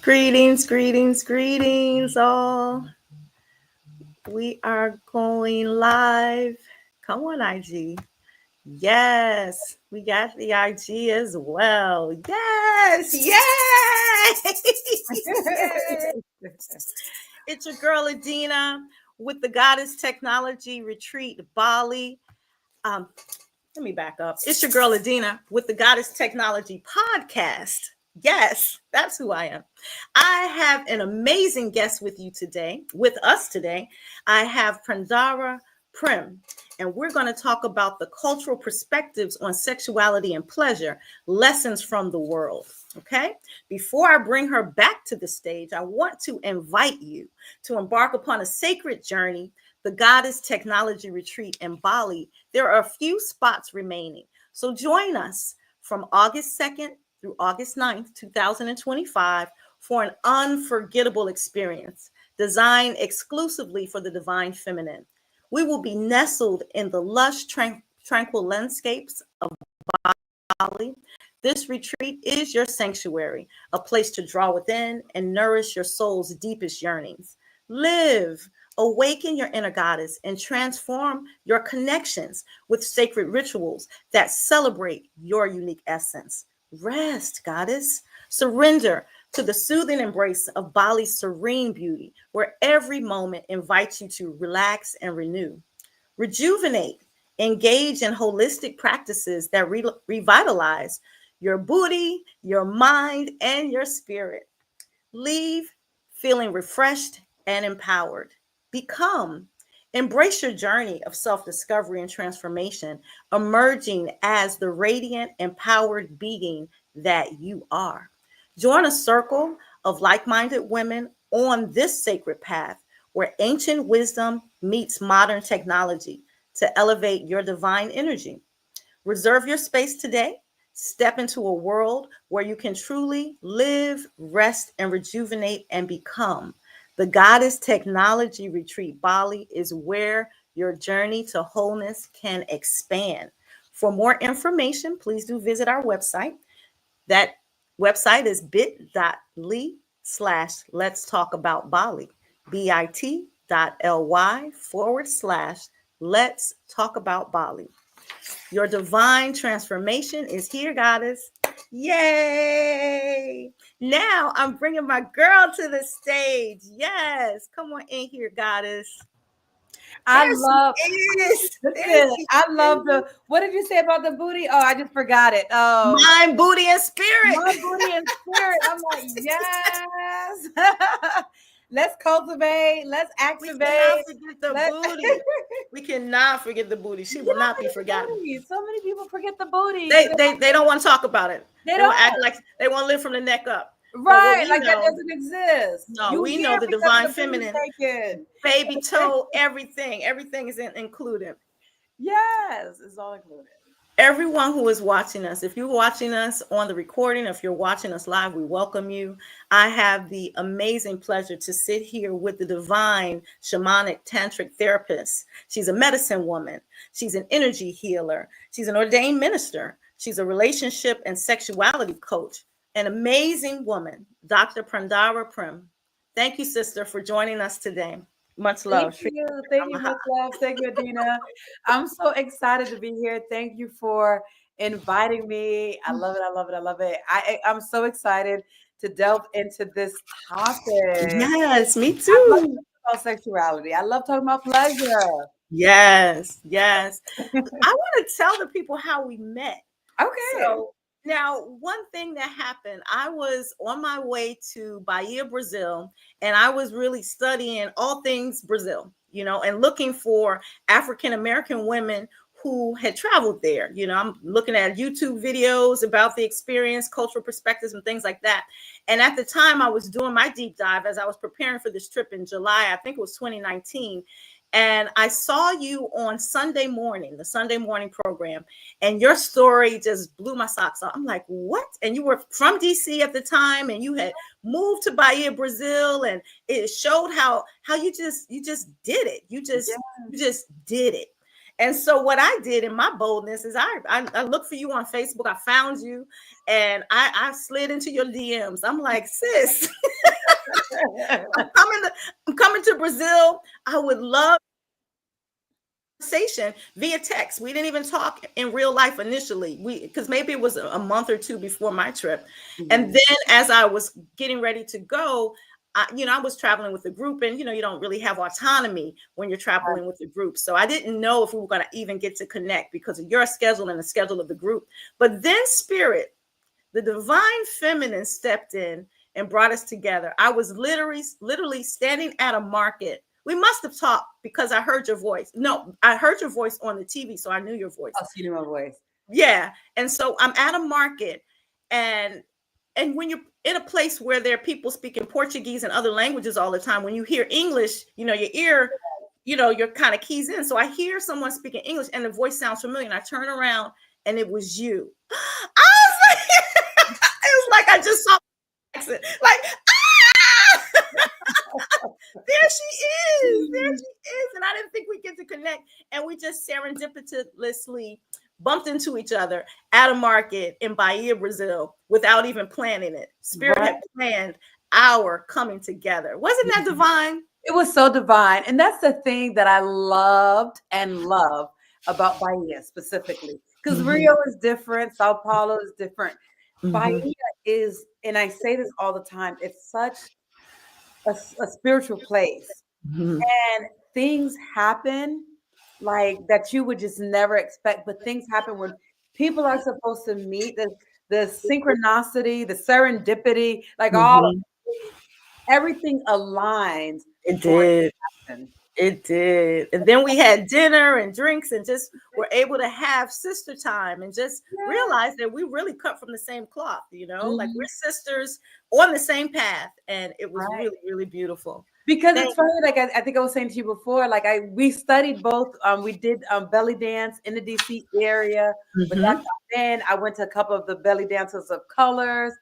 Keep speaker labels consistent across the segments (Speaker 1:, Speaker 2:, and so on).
Speaker 1: Greetings, greetings, greetings, all. We are going live. Come on, IG. Yes, we got the IG as well. Yes, yes, yes. It's your girl Adina with the Goddess Technology Retreat Bali. Um, Let me back up. It's your girl Adina with the Goddess Technology Podcast. Yes, that's who I am. I have an amazing guest with us today. I have Prandhara Prem, and we're going to talk about the cultural perspectives on sexuality and pleasure, lessons from the world. Okay. Before I bring her back to the stage, I want to invite you to embark upon a sacred journey, the Goddess Technology Retreat in Bali. There are a few spots remaining. So join us from August 2nd through August 9th, 2025 for an unforgettable experience designed exclusively for the divine feminine. We will be nestled in the lush, tranquil landscapes of Bali. This retreat is your sanctuary, a place to draw within and nourish your soul's deepest yearnings. Live, awaken your inner goddess, and transform your connections with sacred rituals that celebrate your unique essence. Rest, goddess. Surrender to the soothing embrace of Bali's serene beauty, where every moment invites you to relax and renew. Rejuvenate, engage in holistic practices that revitalize your body, your mind, and your spirit. Leave feeling refreshed and empowered. Become, embrace your journey of self-discovery and transformation, emerging as the radiant, empowered being that you are. Join a circle of like-minded women on this sacred path where ancient wisdom meets modern technology to elevate your divine energy. Reserve your space today. Step into a world where you can truly live, rest, and rejuvenate and become. The Goddess Technology Retreat Bali is where your journey to wholeness can expand. For more information, please do visit our website. That website is bit.ly/Let's Talk About Bali, bit.ly/Let's Talk About Bali. Your divine transformation is here, goddess. Yay! Now I'm bringing my girl to the stage. Yes, come on in here, goddess.
Speaker 2: I
Speaker 1: There
Speaker 2: love,
Speaker 1: she is. There
Speaker 2: listen,
Speaker 1: she
Speaker 2: I love
Speaker 1: is.
Speaker 2: what did you say about the booty? Oh, I just forgot it. Oh,
Speaker 1: Mind, booty, and spirit.
Speaker 2: my booty and spirit. I'm like, yes. Let's cultivate. Let's
Speaker 1: We cannot
Speaker 2: activate.
Speaker 1: forget the
Speaker 2: Let
Speaker 1: booty. We cannot forget the booty. She will not be
Speaker 2: yes,
Speaker 1: forgotten.
Speaker 2: booty. So many people forget the booty
Speaker 1: They,
Speaker 2: because
Speaker 1: they, they don't want to talk about it.
Speaker 2: they
Speaker 1: They want to act
Speaker 2: don't.
Speaker 1: like they want to live from the neck up. But what
Speaker 2: Right,
Speaker 1: we
Speaker 2: like that
Speaker 1: know,
Speaker 2: doesn't exist.
Speaker 1: no,
Speaker 2: You
Speaker 1: we know
Speaker 2: here
Speaker 1: the
Speaker 2: because of
Speaker 1: divine
Speaker 2: the booty
Speaker 1: feminine,
Speaker 2: taken.
Speaker 1: baby toe, everything is included.
Speaker 2: Yes, it's all included.
Speaker 1: Everyone who is watching us, if you're watching us on the recording, if you're watching us live, we welcome you. I have the amazing pleasure to sit here with the divine shamanic tantric therapist. She's a medicine woman. She's an energy healer. She's an ordained minister. She's a relationship and sexuality coach. An amazing woman, Dr. Prandhara Prem. Thank you, sister, for joining us today. Much
Speaker 2: Thank
Speaker 1: love.
Speaker 2: you. Thank you, much love. Thank you, Adina. I'm so excited to be here. Thank you for inviting me. I love it. I love it. I love it. I'm so excited to delve into this topic.
Speaker 1: Yes, me
Speaker 2: I love
Speaker 1: too.
Speaker 2: talking about sexuality. I love talking about pleasure.
Speaker 1: Yes, yes. I want to tell the people how we met.
Speaker 2: Okay.
Speaker 1: So now, one thing that happened, I was on my way to Bahia, Brazil, and I was really studying all things Brazil, and looking for African American women who had traveled there. I'm looking at YouTube videos about the experience, cultural perspectives, and things like that. And at the time, I was doing my deep dive as I was preparing for this trip in July, I think it was 2019. And I saw you on Sunday morning, the Sunday morning program, and your story just blew my socks off. I'm like, what? And you were from DC at the time, and you had moved to Bahia, Brazil, and it showed how you just did it. You just did it. And so what I did in my boldness is I looked for you on Facebook. I found you, and I slid into your DMs. I'm like, sis, I'm coming to Brazil. I would love conversation via text. We didn't even talk in real life initially. Because maybe it was a month or two before my trip. Mm-hmm. And then as I was getting ready to go, I was traveling with a group, and, you don't really have autonomy when you're traveling with a group. So I didn't know if we were going to even get to connect because of your schedule and the schedule of the group. But then Spirit, the divine feminine, stepped in and brought us together. I was literally standing at a market. We must have talked because I heard your voice. No, I heard your voice on the TV, so I knew your voice.
Speaker 2: Oh, so you knew my voice.
Speaker 1: Yeah. And so I'm at a market, and when you're in a place where there are people speaking Portuguese and other languages all the time, when you hear English, your ear, you're kind of keys in. So I hear someone speaking English and the voice sounds familiar, and I turn around and it was you. I was like, it was like I just saw accent. Like, there she is. And I didn't think we'd get to connect. And we just serendipitously bumped into each other at a market in Bahia, Brazil, without even planning it. Spirit had planned our coming together. Wasn't that divine?
Speaker 2: It was so divine. And that's the thing that I loved and love about Bahia specifically. Because Rio is different. Sao Paulo is different. Bahia is, and I say this all the time, it's such a spiritual place. And things happen like that you would just never expect, but things happen when people are supposed to meet. The synchronicity, the serendipity, like all of everything aligns.
Speaker 1: It did. It did. And then we had dinner and drinks and just were able to have sister time and just realize that we really cut from the same cloth, like we're sisters on the same path. And it was really, really beautiful.
Speaker 2: Because it's funny, like I think I was saying to you before, like we studied both. We did belly dance in the DC area. But then I went to a couple of the belly dances of colors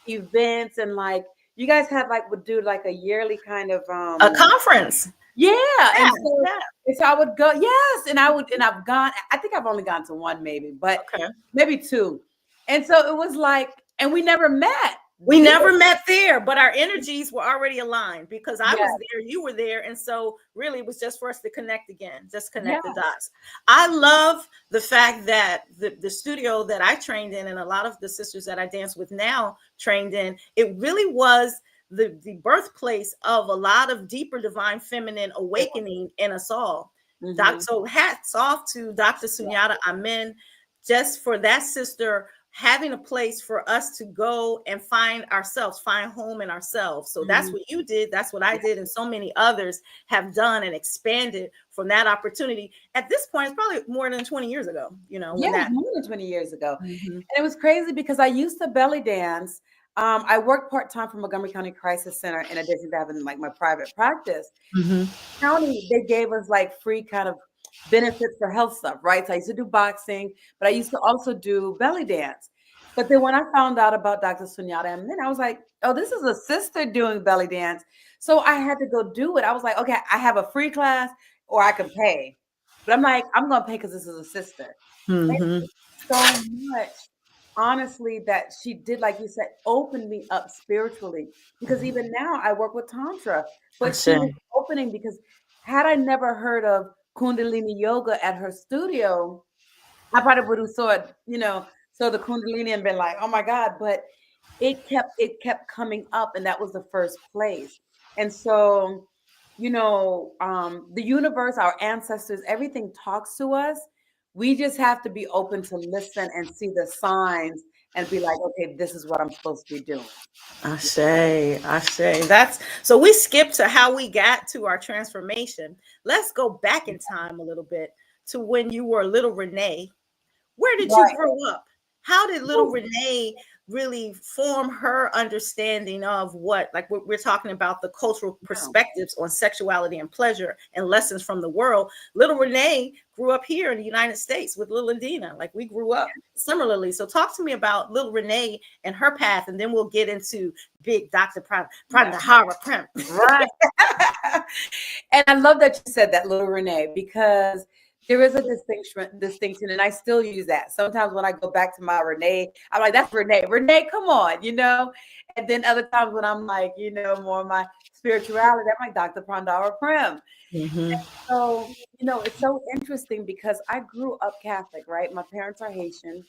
Speaker 2: events, and like you guys had would do like a yearly kind of
Speaker 1: a conference.
Speaker 2: Yeah. And so I would go, and I've gone. I think I've only gone to one, maybe, but maybe two. And so it was like, and we never met.
Speaker 1: We never met there, but our energies were already aligned because I was there, you were there. And so really it was just for us to connect again, just connect the dots. I love the fact that the studio that I trained in, and a lot of the sisters that I dance with now trained in, it really was the birthplace of a lot of deeper divine feminine awakening in us all. So hats off to Dr. Sunyata Amen, just for that sister having a place for us to go and find ourselves, find home in ourselves. So that's what you did. That's what I did. And so many others have done and expanded from that opportunity. At this point, it's probably more than 20 years ago, more
Speaker 2: than 20 years ago. And it was crazy because I used to belly dance. I worked part-time for Montgomery County Crisis Center in addition to having my private practice. County, they gave us free kind of benefits for health stuff, right? So I used to do boxing, but I used to also do belly dance. But then when I found out about Dr. Sunyata, and then I was like, oh, this is a sister doing belly dance. So I had to go do it. I was like, okay, I have a free class or I can pay. But I'm like, I'm going to pay because this is a sister. So much, honestly, that she did, like you said, open me up spiritually. Because even now I work with Tantra, but she was opening because had I never heard of Kundalini yoga at her studio, I probably would have saw the Kundalini and been like, oh my God, but it kept coming up, and that was the first place. And so, the universe, our ancestors, everything talks to us. We just have to be open to listen and see the signs and be like, okay, this is what I'm supposed to be doing.
Speaker 1: Ashe. That's so we skipped to how we got to our transformation. Let's go back in time a little bit to when you were little Renee. Where did you grow up? How did little Renee really form her understanding of what, like we're talking about, the cultural perspectives on sexuality and pleasure and lessons from the world? Little Renee grew up here in the United States with little Adina. Like we grew up similarly. So talk to me about little Renee and her path, and then we'll get into big Dr. Prandhara Prem.
Speaker 2: Right. And I love that you said that, little Renee, because There is a distinction, and I still use that. Sometimes when I go back to my Renee, I'm like, that's Renee. Renee, come on, you know? And then other times when I'm like, you know, more my spirituality, I'm like Dr. Prandhara Prem.
Speaker 1: Mm-hmm.
Speaker 2: So, you know, it's so interesting because I grew up Catholic, right? My parents are Haitian.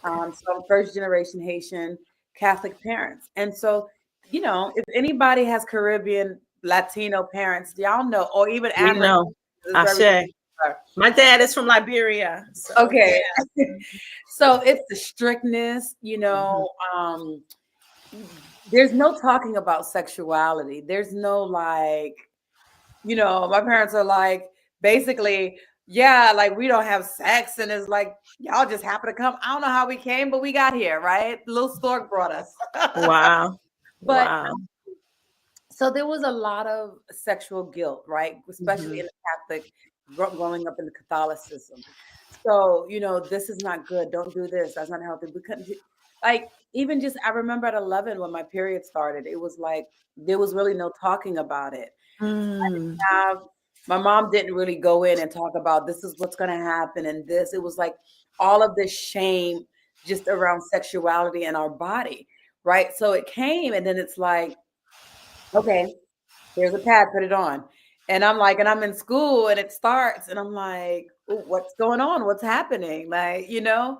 Speaker 2: So I'm first generation Haitian Catholic parents. And so, you know, if anybody has Caribbean, Latino parents, y'all know, or even
Speaker 1: We
Speaker 2: African,
Speaker 1: know.
Speaker 2: it's very
Speaker 1: Ashe.
Speaker 2: similar.
Speaker 1: My dad is from Liberia. So
Speaker 2: Okay.
Speaker 1: yeah.
Speaker 2: So it's the strictness, you
Speaker 1: Mhm.
Speaker 2: know, there's no talking about sexuality. There's no like, you know, my parents are like, basically, yeah, like we don't have sex. And it's like, y'all just happen to come. I don't know how we came, but we got here, right? Little stork brought us.
Speaker 1: Wow.
Speaker 2: But
Speaker 1: Wow.
Speaker 2: so there was a lot of sexual guilt, right? Especially
Speaker 1: Mhm.
Speaker 2: in the Catholic, growing up in the Catholicism. So, you know, this is not good. Don't do this. That's not healthy. We couldn't do, like, even just, I remember at 11 when my period started, it was like, there was really no talking about it.
Speaker 1: Mm.
Speaker 2: Have, my mom didn't really go in and talk about this is what's going to happen and this. It was like all of this shame just around sexuality and our body, right? So it came and then it's like, okay, here's a pad, put it on. And I'm like, and I'm in school and it starts and I'm like, "Ooh, what's going on? What's happening?" Like, you know?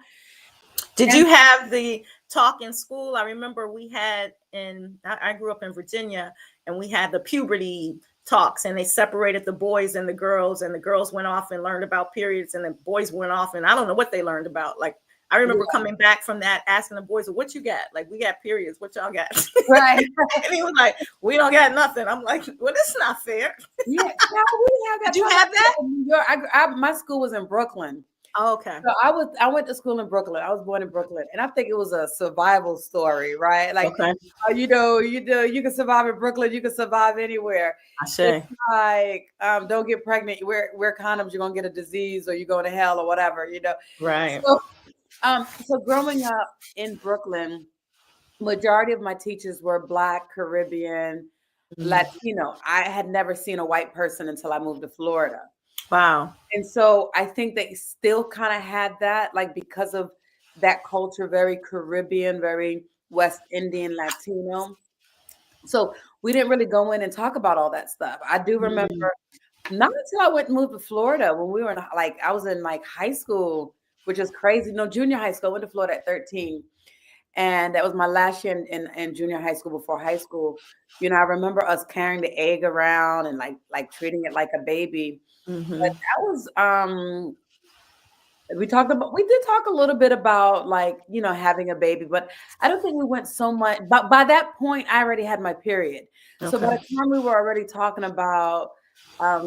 Speaker 1: Did
Speaker 2: And
Speaker 1: you have the talk in school? I remember we had I grew up in Virginia, and we had the puberty talks, and they separated the boys and the girls went off and learned about periods, and the boys went off, and I don't know what they learned about. Like, I remember
Speaker 2: yeah,
Speaker 1: coming back from that, asking the boys, "What you got?" Like, "We got periods. What y'all got?"
Speaker 2: right.
Speaker 1: And he was like, "We don't got nothing." I'm like, "Well, this is not fair."
Speaker 2: Yeah, no, we didn't have
Speaker 1: Did
Speaker 2: that
Speaker 1: you
Speaker 2: talk
Speaker 1: have that?
Speaker 2: in New York. My school was in Brooklyn.
Speaker 1: Oh, okay.
Speaker 2: So I went to school in Brooklyn. I was born in Brooklyn, and I think it was a survival story, right? Like,
Speaker 1: Okay.
Speaker 2: you can survive in Brooklyn, you can survive anywhere.
Speaker 1: I
Speaker 2: It's
Speaker 1: say.
Speaker 2: like, don't get pregnant. Wear condoms. You're gonna get a disease, or you're going to hell, or whatever. You know.
Speaker 1: Right.
Speaker 2: So growing up in Brooklyn, majority of my teachers were Black, Caribbean,
Speaker 1: Mm.
Speaker 2: Latino. I had never seen a white person until I moved to Florida.
Speaker 1: Wow.
Speaker 2: And so I think they still kind of had that, like because of that culture, very Caribbean, very West Indian, Latino. So we didn't really go in and talk about all that stuff. I do remember
Speaker 1: Mm.
Speaker 2: not until I went and moved to Florida when we were in, like, I was in like high school, which is crazy. No, junior high school. I went to Florida at 13. And that was my last year in junior high school before high school. You know, I remember us carrying the egg around and like treating it like a baby. But
Speaker 1: Mm-hmm.
Speaker 2: that was we did talk a little bit about, like, you know, having a baby, but I don't think we went so much. But by that point, I already had my period. So by
Speaker 1: Okay.
Speaker 2: the time we were already talking about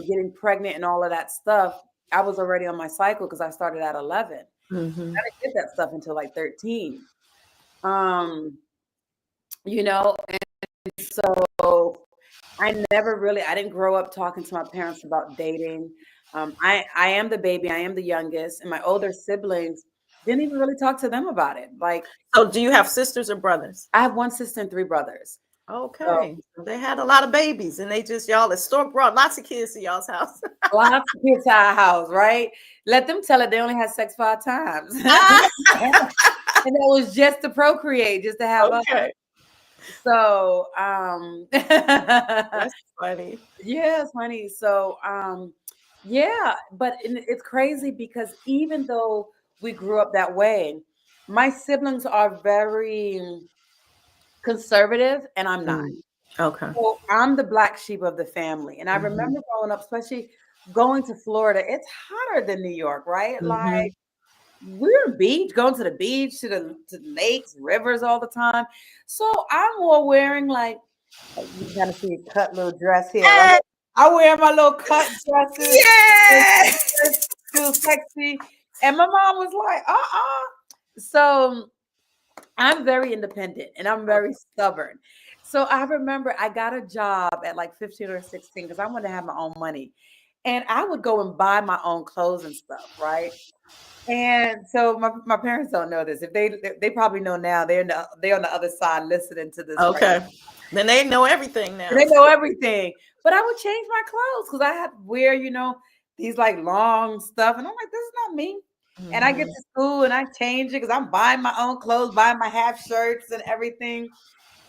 Speaker 2: getting pregnant and all of that stuff, I was already on my cycle because I started at 11.
Speaker 1: Mm-hmm.
Speaker 2: I didn't get that stuff until like 13. Um, you know, so I didn't grow up talking to my parents about dating. I am the baby, I am the youngest, and my older siblings didn't even really talk to them about it. Like,
Speaker 1: So, do you have sisters or brothers?
Speaker 2: I have one sister and three brothers. So
Speaker 1: Okay. So they had a lot of babies, and they just y'all at store brought lots of kids to y'all's house.
Speaker 2: lots of kids to our house, right? Let them tell it they only had sex 5 times.
Speaker 1: Ah,
Speaker 2: And that was just to procreate, just to have us.
Speaker 1: okay.
Speaker 2: So
Speaker 1: That's funny.
Speaker 2: yes, honey. So, yeah, but it's crazy because even though we grew up that way, my siblings are very conservative and I'm not.
Speaker 1: Mm. Okay.
Speaker 2: So I'm the black sheep of the family. And I
Speaker 1: Mm-hmm.
Speaker 2: remember growing up, especially going to Florida, it's hotter than New York, right? Like,
Speaker 1: Mm-hmm.
Speaker 2: we're beach, going to the beach, to the lakes, rivers all the time. So I'm more wearing like you kind of see a cut little dress here, right?
Speaker 1: Hey,
Speaker 2: I wear my little cut dresses.
Speaker 1: yeah.
Speaker 2: Feel sexy. And my mom was like, So I'm very independent and I'm very stubborn. So I remember I got a job at like 15 or 16 because I wanted to have my own money. And I would go and buy my own clothes and stuff, right? And so my parents don't know this. If they probably know now, they're on the other side listening to this right.
Speaker 1: Okay. Then they know everything now.
Speaker 2: They know everything. But I would change my clothes because I had to wear, these like long stuff. And I'm like, this is not me. And I get to school and I change it because I'm buying my own clothes, buying my half shirts and everything.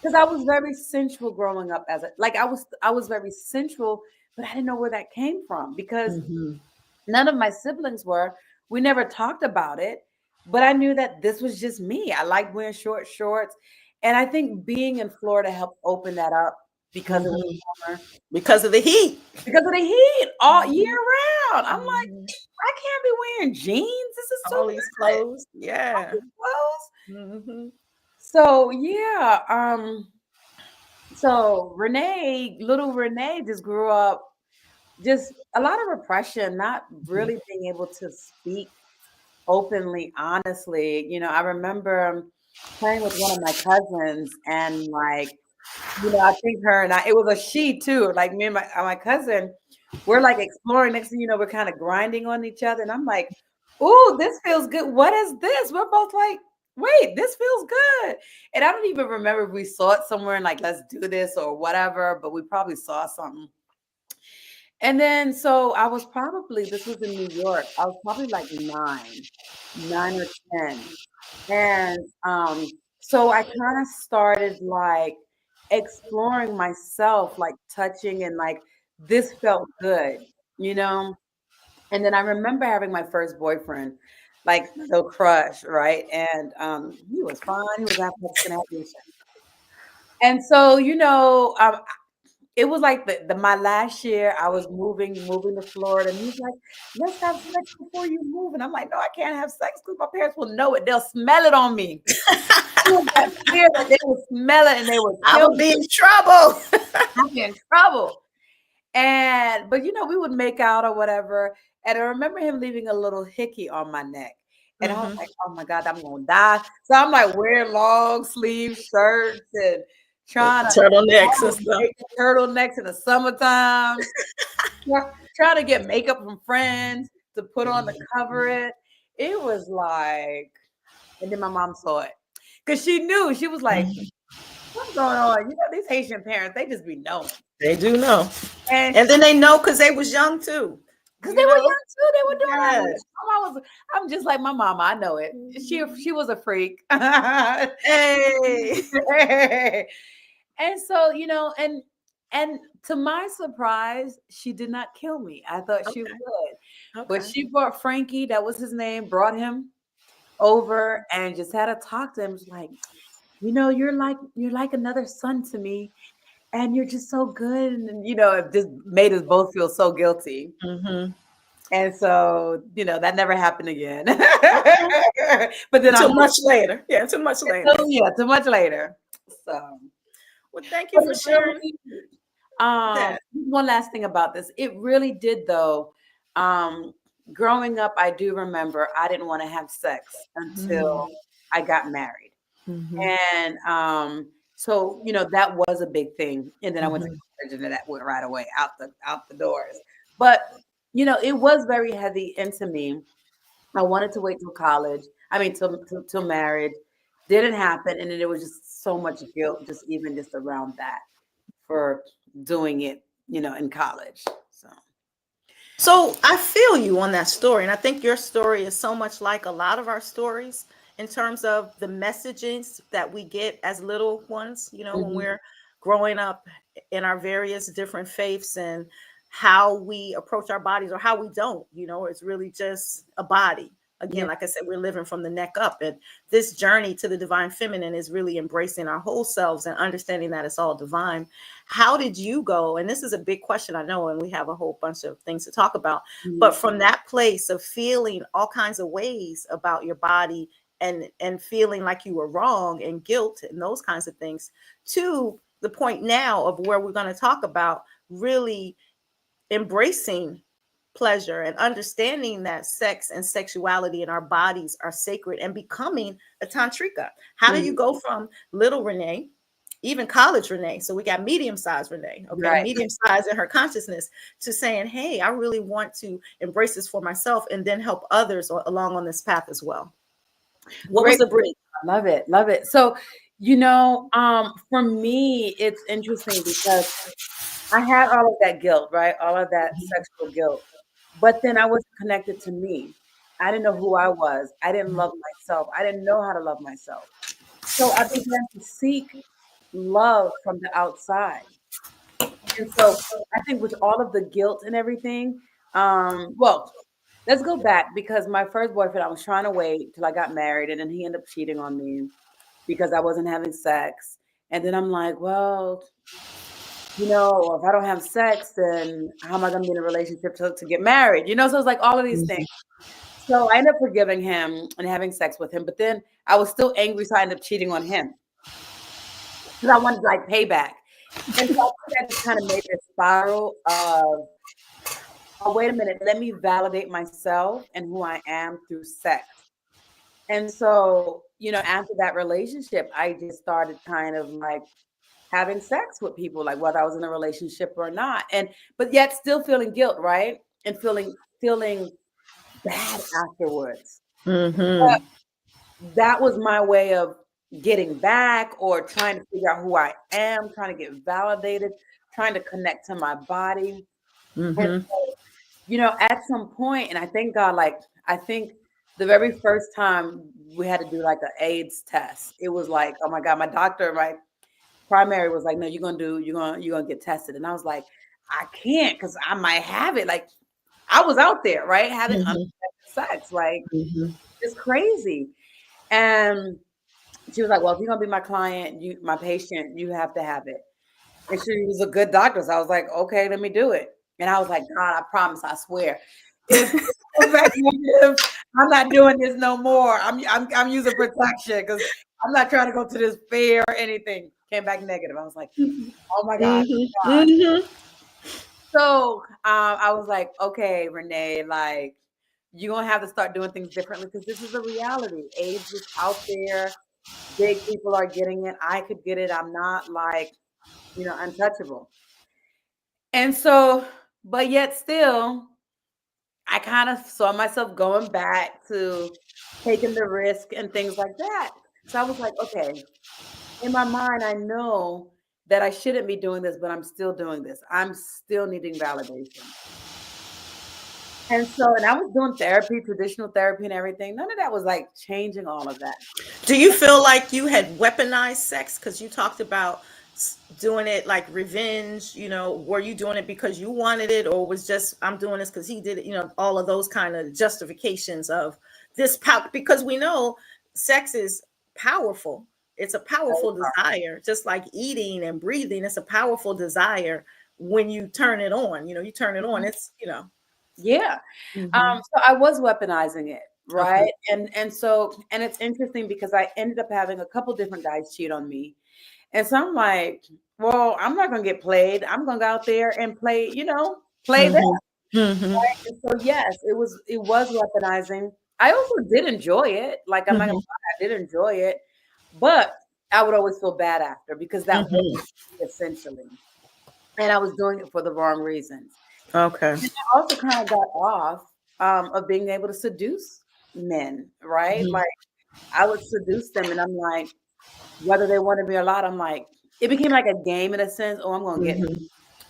Speaker 2: Because I was very sensual growing up I was very sensual, but I didn't know where that came from because none of my siblings were. We never talked about it, but I knew that this was just me. I liked wearing short shorts. And I think being in Florida helped open that up because it was summer.
Speaker 1: Because of the heat.
Speaker 2: Because of the heat all year round. I'm like, I can't be wearing jeans. This is
Speaker 1: All
Speaker 2: too
Speaker 1: these
Speaker 2: much.
Speaker 1: clothes. Yeah.
Speaker 2: All these clothes. So yeah, so little Renee just grew up just a lot of repression, not really being able to speak openly, honestly. You know, I remember playing with one of my cousins and like, you know, I think her and it was a she too. Like me and my cousin, we're like exploring. Next thing you know, we're kind of grinding on each other. And I'm like, ooh, this feels good. What is this? We're both like, wait, this feels good. And I don't even remember if we saw it somewhere and like, let's do this or whatever, but we probably saw something. And then, so this was in New York. I was probably like 9 or 10. And so I kind of started like exploring myself, like touching and like this felt good, you know? And then I remember having my first boyfriend, like no crush, right? And he was fine. He was African American. And so, you know, it was like my last year. I was moving to Florida, and he's like, "Let's have sex before you move." And I'm like, "No, I can't have sex because my parents will know it. They'll smell it on me." That fear that they would smell it and they would
Speaker 1: I
Speaker 2: kill
Speaker 1: would
Speaker 2: me.
Speaker 1: be in trouble.
Speaker 2: I'd be in trouble. But you know, we would make out or whatever. And I remember him leaving a little hickey on my neck. And I was like, oh my God, I'm gonna die. So I'm like wearing long sleeve shirts and trying to
Speaker 1: Turtlenecks and stuff.
Speaker 2: turtlenecks in the summertime. Trying to get makeup from friends to put on to cover it. It was like, and then my mom saw it. Because she knew, she was like, what's going on? You know, these Haitian parents, they just be knowing.
Speaker 1: They do know.
Speaker 2: And
Speaker 1: then they know because they was young too.
Speaker 2: Because they were young too. They were doing that. I'm just like my mama. I know it. She was a freak.
Speaker 1: Hey.
Speaker 2: And so, you know, and to my surprise, she did not kill me. I thought she would. But she brought Frankie, that was his name, brought him over and just had to talk to him. She was like, you know, you're like another son to me. And you're just so good. And, you know, it just made us both feel so guilty. And so, you know, that never happened again. But then
Speaker 1: too much later. Yeah, too much later.
Speaker 2: So, yeah, too much later. So,
Speaker 1: well, thank you for sharing.
Speaker 2: One last thing about this. It really did, though. Growing up, I do remember I didn't want to have sex until I got married. And so, you know, that was a big thing. And then I went to college and that went right away out the doors. But, you know, it was very heavy into me. I wanted to wait till college. I mean, till marriage. Didn't happen. And then there was just so much guilt, just around that for doing it, you know, in college.
Speaker 1: So I feel you on that story. And I think your story is so much like a lot of our stories in terms of the messages that we get as little ones, you know, when we're growing up in our various different faiths and how we approach our bodies or how we don't, you know, it's really just a body. Again, like I said, we're living from the neck up. And this journey to the divine feminine is really embracing our whole selves and understanding that it's all divine. How did you go? And this is a big question, I know, and we have a whole bunch of things to talk about. But from that place of feeling all kinds of ways about your body and feeling like you were wrong and guilt and those kinds of things, to the point now of where we're going to talk about really embracing pleasure and understanding that sex and sexuality in our bodies are sacred and becoming a tantrika. How do you go from little Renee, even college Renee, so we got medium-sized Renee, medium-sized in her consciousness, to saying, hey, I really want to embrace this for myself and then help others along on this path as well? What was the bridge?
Speaker 2: Love it. So, you know, for me, it's interesting because I had all of that guilt, right? All of that sexual guilt. But then I wasn't connected to me. I didn't know who I was. I didn't love myself. I didn't know how to love myself. So I began to seek love from the outside. And so I think with all of the guilt and everything, well, let's go back because my first boyfriend, I was trying to wait till I got married, and then he ended up cheating on me because I wasn't having sex. And then I'm like, well, if I don't have sex, then how am I going to be in a relationship to get married? So it's like all of these things. So I ended up forgiving him and having sex with him, but then I was still angry, so I ended up cheating on him because I wanted like payback. And so I think that just kind of made this spiral of, oh, wait a minute, let me validate myself and who I am through sex. And so, after that relationship, I just started kind of like having sex with people, like whether I was in a relationship or not. But yet still feeling guilt, right? And feeling bad afterwards.
Speaker 1: Mm-hmm.
Speaker 2: That was my way of getting back or trying to figure out who I am, trying to get validated, trying to connect to my body. And
Speaker 1: Mm-hmm.
Speaker 2: so, at some point, and I thank God, like, I think the very first time we had to do like an AIDS test, it was like, oh my God, my doctor, my primary was like, no, you're gonna get tested. And I was like, I can't because I might have it. Like, I was out there, right? Having
Speaker 1: Mm-hmm.
Speaker 2: unprotected sex. Like,
Speaker 1: Mm-hmm.
Speaker 2: it's crazy. And she was like, well, if you're gonna be my client, my patient, you have to have it. And she was a good doctor. So I was like, okay, let me do it. And I was like, God, I promise, I swear. If it comes back negative, I'm not doing this no more. I'm using protection because I'm not trying to go to this fair or anything. Came back negative. I was like, oh my God.
Speaker 1: Mm-hmm. Mm-hmm.
Speaker 2: So I was like, okay, Renee, like, you're gonna have to start doing things differently because this is a reality. AIDS is out there. Big people are getting it. I could get it. I'm not like, untouchable. And so, but yet still, I kind of saw myself going back to taking the risk and things like that. So I was like, okay, in my mind, I know that I shouldn't be doing this, but I'm still doing this. I'm still needing validation. And I was doing therapy, traditional therapy and everything. None of that was like changing all of that.
Speaker 1: Do you feel like you had weaponized sex? Because you talked about doing it like revenge. Were you doing it because you wanted it, or was just I'm doing this because he did it? All of those kind of justifications of this power. Because we know sex is powerful. It's a powerful desire, just like eating and breathing. It's a powerful desire when you turn it on. You turn it on.
Speaker 2: Mhm.
Speaker 1: It's.
Speaker 2: Yeah.
Speaker 1: Mhm.
Speaker 2: So I was weaponizing it,
Speaker 1: Okay.
Speaker 2: right? And it's interesting because I ended up having a couple different guys cheat on me. And so I'm like, well, I'm not gonna get played. I'm gonna go out there and play, play them.
Speaker 1: Mhm. Mhm.
Speaker 2: And so yes, it was weaponizing. I also did enjoy it. Like, I'm not gonna
Speaker 1: Mhm.
Speaker 2: lie, I did enjoy it, but I would always feel bad after because that was
Speaker 1: Mhm.
Speaker 2: essentially, and I was doing it for the wrong reasons.
Speaker 1: Okay.
Speaker 2: And I also kind of got off of being able to seduce men, right?
Speaker 1: Mhm.
Speaker 2: Like, I would seduce them, and I'm like, whether they wanted me or not, I'm like, it became like a game in a sense. Oh, I'm gonna get him.
Speaker 1: Mhm.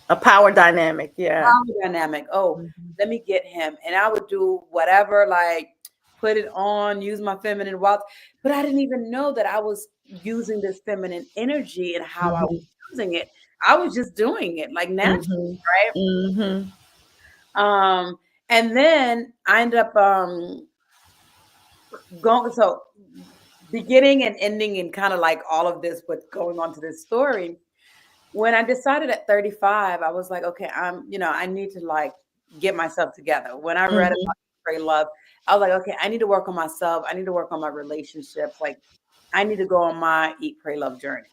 Speaker 1: A power dynamic. Yeah.
Speaker 2: Power dynamic. Oh,
Speaker 1: Mhm.
Speaker 2: let me get him. And I would do whatever, like put it on, use my feminine wealth. But I didn't even know that I was using this feminine energy and how I was
Speaker 1: Mhm.
Speaker 2: using it. I was just doing it like naturally,
Speaker 1: Mhm.
Speaker 2: right?
Speaker 1: Mhm.
Speaker 2: And then I ended up going, so beginning and ending and kind of like all of this, but going on to this story. When I decided at 35, I was like, okay, I need to like get myself together. When I read
Speaker 1: Mhm.
Speaker 2: about Pray Love, I was like, okay, I need to work on myself. I need to work on my relationships. Like, I need to go on my Eat, Pray, Love journey.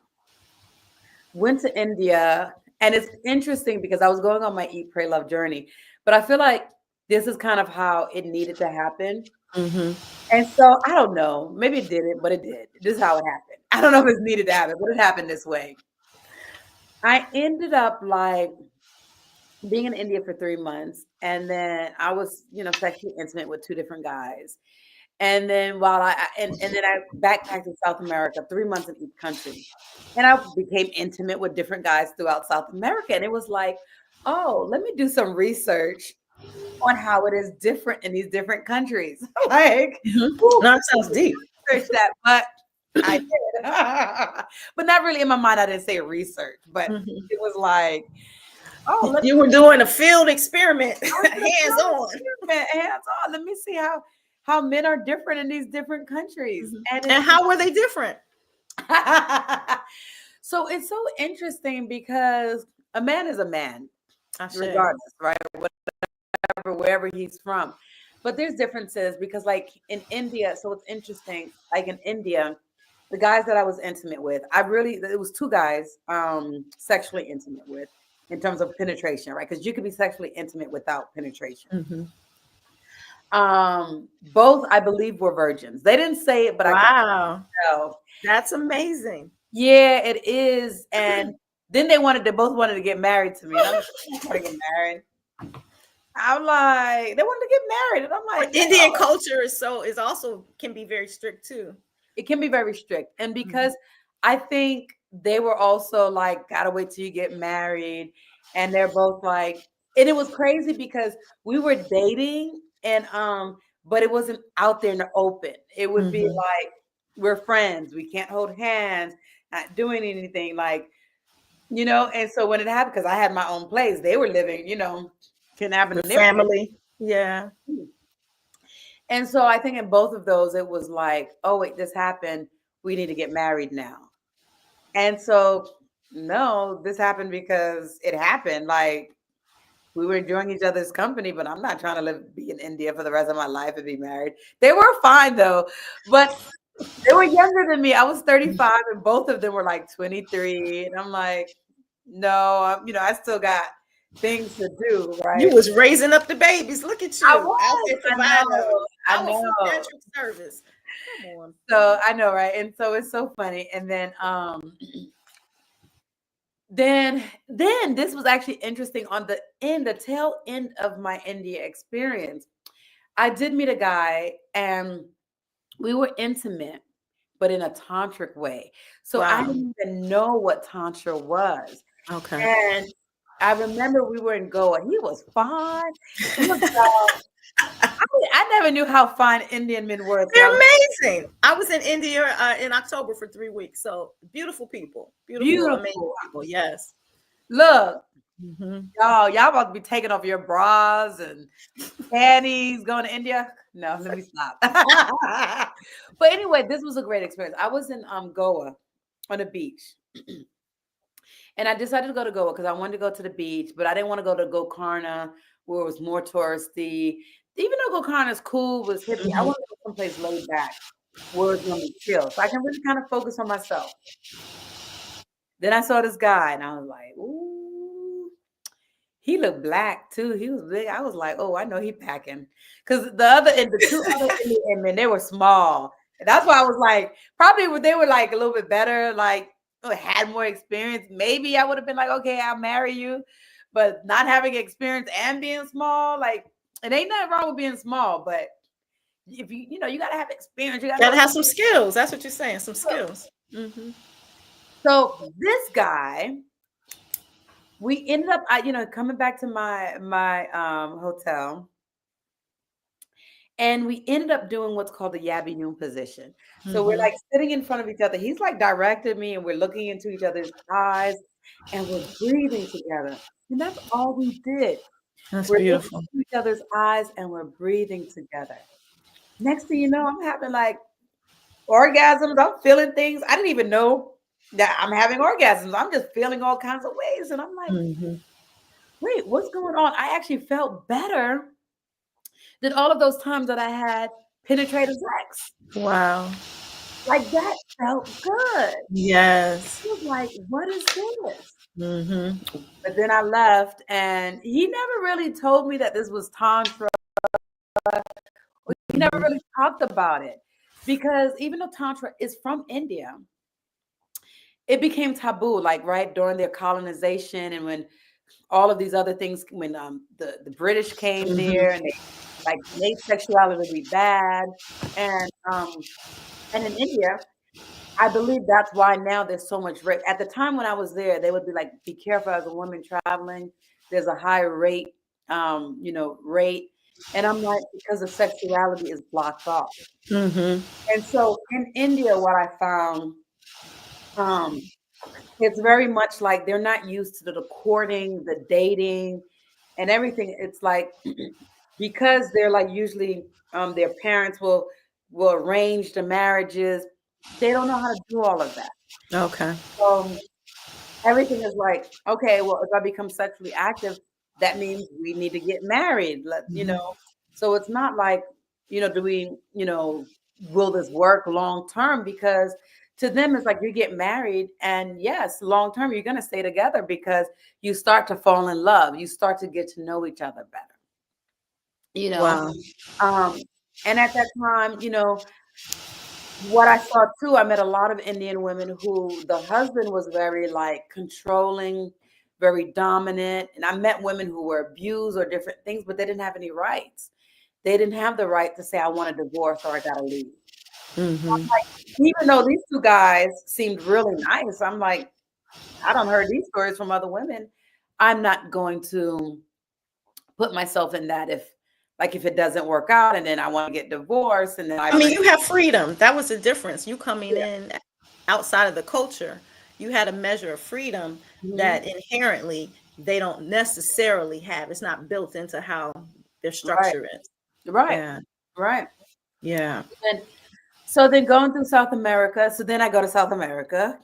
Speaker 2: Went to India, and it's interesting because I was going on my Eat, Pray, Love journey, but I feel like this is kind of how it needed to happen.
Speaker 1: Mhm.
Speaker 2: And so I don't know, maybe it didn't, but it did. This is how it happened. I don't know if it's needed to happen, but it happened this way. I ended up like being in India for 3 months, and then I was, sexually intimate with two different guys. And then while and then I backpacked in South America, 3 months in each country. And I became intimate with different guys throughout South America. And it was like, oh, let me do some research on how it is different in these different countries. Like,
Speaker 1: No, that sounds deep.
Speaker 2: research that, but I did. But not really in my mind. I didn't say research, but it was like, oh,
Speaker 1: You were doing a field experiment,
Speaker 2: hands
Speaker 1: hands on.
Speaker 2: on. Let me see how men are different in these different countries.
Speaker 1: And how were they different?
Speaker 2: So it's so interesting because a man is a man, regardless, right? Whatever, wherever he's from. But there's differences because, like in India, so it's interesting. Like in India, the guys that I was intimate with, it was two guys sexually intimate with in terms of penetration, right? Because you could be sexually intimate without penetration. Both, I believe, were virgins. They didn't say it, but I can tell.
Speaker 1: That's amazing.
Speaker 2: Yeah, it is. And then they both wanted to get married to me. And I'm like, I don't want to get married. I'm like, they wanted to get married. And I'm like,
Speaker 1: Indian culture is also can be very strict too.
Speaker 2: It can be very strict. And because I think they were also like, gotta wait till you get married. And they're both like, and it was crazy because we were dating and but it wasn't out there in the open. It would be like, we're friends, we can't hold hands, not doing anything, like, you know. And so when it happened, because I had my own place, they were living, you know, can happen in their
Speaker 1: family. Yeah.
Speaker 2: And so I think in both of those, it was like, oh, wait, this happened. We need to get married now. And so, no, this happened because it happened. Like, we were enjoying each other's company, but I'm not trying to be in India for the rest of my life and be married. They were fine, though. But they were younger than me. I was 35, and both of them were like 23. And I'm like, no, you know, I still got things to do, right?
Speaker 1: You was raising up the babies. Look at you.
Speaker 2: I was. I know.
Speaker 1: Tantric service. Come on.
Speaker 2: So I know, right? And so it's so funny. And then then this was actually interesting on the tail end of my India experience. I did meet a guy and we were intimate, but in a tantric way. So I didn't even know what tantra was.
Speaker 1: Okay.
Speaker 2: And I remember we were in Goa. He was fine. He was I never knew how fine Indian men were.
Speaker 1: They're amazing. I was in India in October for 3 weeks. So beautiful people. Beautiful. Amazing people. Yes.
Speaker 2: Look, y'all about to be taking off your bras and panties going to India. No, let me stop. But anyway, this was a great experience. I was in Goa on a beach. And I decided to go to Goa because I wanted to go to the beach, but I didn't want to go to Gokarna where it was more touristy. Even though Gokarna is cool, was hippie, I want to go someplace laid back where it's going to be chill. So I can really kind of focus on myself. Then I saw this guy and I was like, ooh, he looked black too. He was big. I was like, oh, I know he packing. Because the two other Indian men, they were small. And that's why I was like, probably they were like a little bit better, like had more experience. Maybe I would have been like, okay, I'll marry you. But not having experience and being small, like, it ain't nothing wrong with being small, but if you know, you gotta have experience. You
Speaker 1: gotta have some skills. That's what you're saying, some skills.
Speaker 2: So this guy, we ended up, coming back to my hotel, and we ended up doing what's called the Yabby Noon position. So we're like sitting in front of each other. He's like directed me, and we're looking into each other's eyes, and we're breathing together. And that's all we did.
Speaker 1: That's
Speaker 2: we're
Speaker 1: beautiful.
Speaker 2: looking into each other's eyes, and we're breathing together. Next thing you know, I'm having like orgasms. I'm feeling things. I didn't even know that I'm having orgasms. I'm just feeling all kinds of ways. And I'm like, wait, what's going on? I actually felt better than all of those times that I had penetrative sex.
Speaker 1: Wow.
Speaker 2: Like that felt good.
Speaker 1: Yes.
Speaker 2: I was like, what is this? But then I left and he never really told me that this was Tantra. He never really talked about it because even though Tantra is from India, it became taboo, like right during their colonization and when all of these other things, when the British came there and they like made sexuality really bad. And in India, I believe that's why now there's so much rape. At the time when I was there, they would be like, be careful as a woman traveling. There's a high rate rate. And I'm like, because the sexuality is blocked off.
Speaker 1: Mm-hmm.
Speaker 2: And so in India, what I found, um, it's very much like they're not used to the courting, the dating, and everything. It's like because they're like usually their parents will arrange the marriages. They don't know how to do all of that.
Speaker 1: Okay.
Speaker 2: Um, Everything is like, okay, well, if I become sexually active, that means we need to get married.
Speaker 1: Mm-hmm.
Speaker 2: So it's not like, do we, will this work long term? Because to them, it's like you get married, and yes, long term, you're going to stay together because you start to fall in love. You start to get to know each other better, you know.
Speaker 1: Wow.
Speaker 2: Um, and at that time, what I saw too, I met a lot of Indian women who the husband was very like controlling, very dominant. And I met women who were abused or different things, but they didn't have any rights. They didn't have the right to say, I want a divorce or I got to leave.
Speaker 1: Mm-hmm.
Speaker 2: Even though these two guys seemed really nice, I'm like, I don't heard these stories from other women. I'm not going to put myself in that if it doesn't work out and then I want to get divorced and then I
Speaker 1: I mean,
Speaker 2: bring.
Speaker 1: you have freedom. That was the difference. You coming
Speaker 2: Yeah.
Speaker 1: in outside of the culture, you had a measure of freedom
Speaker 2: Mhm.
Speaker 1: that inherently they don't necessarily have. It's not built into how their
Speaker 2: Right,
Speaker 1: structure is.
Speaker 2: right,
Speaker 1: Yeah.
Speaker 2: right.
Speaker 1: Yeah.
Speaker 2: And so then going through South America. So then I go to South America.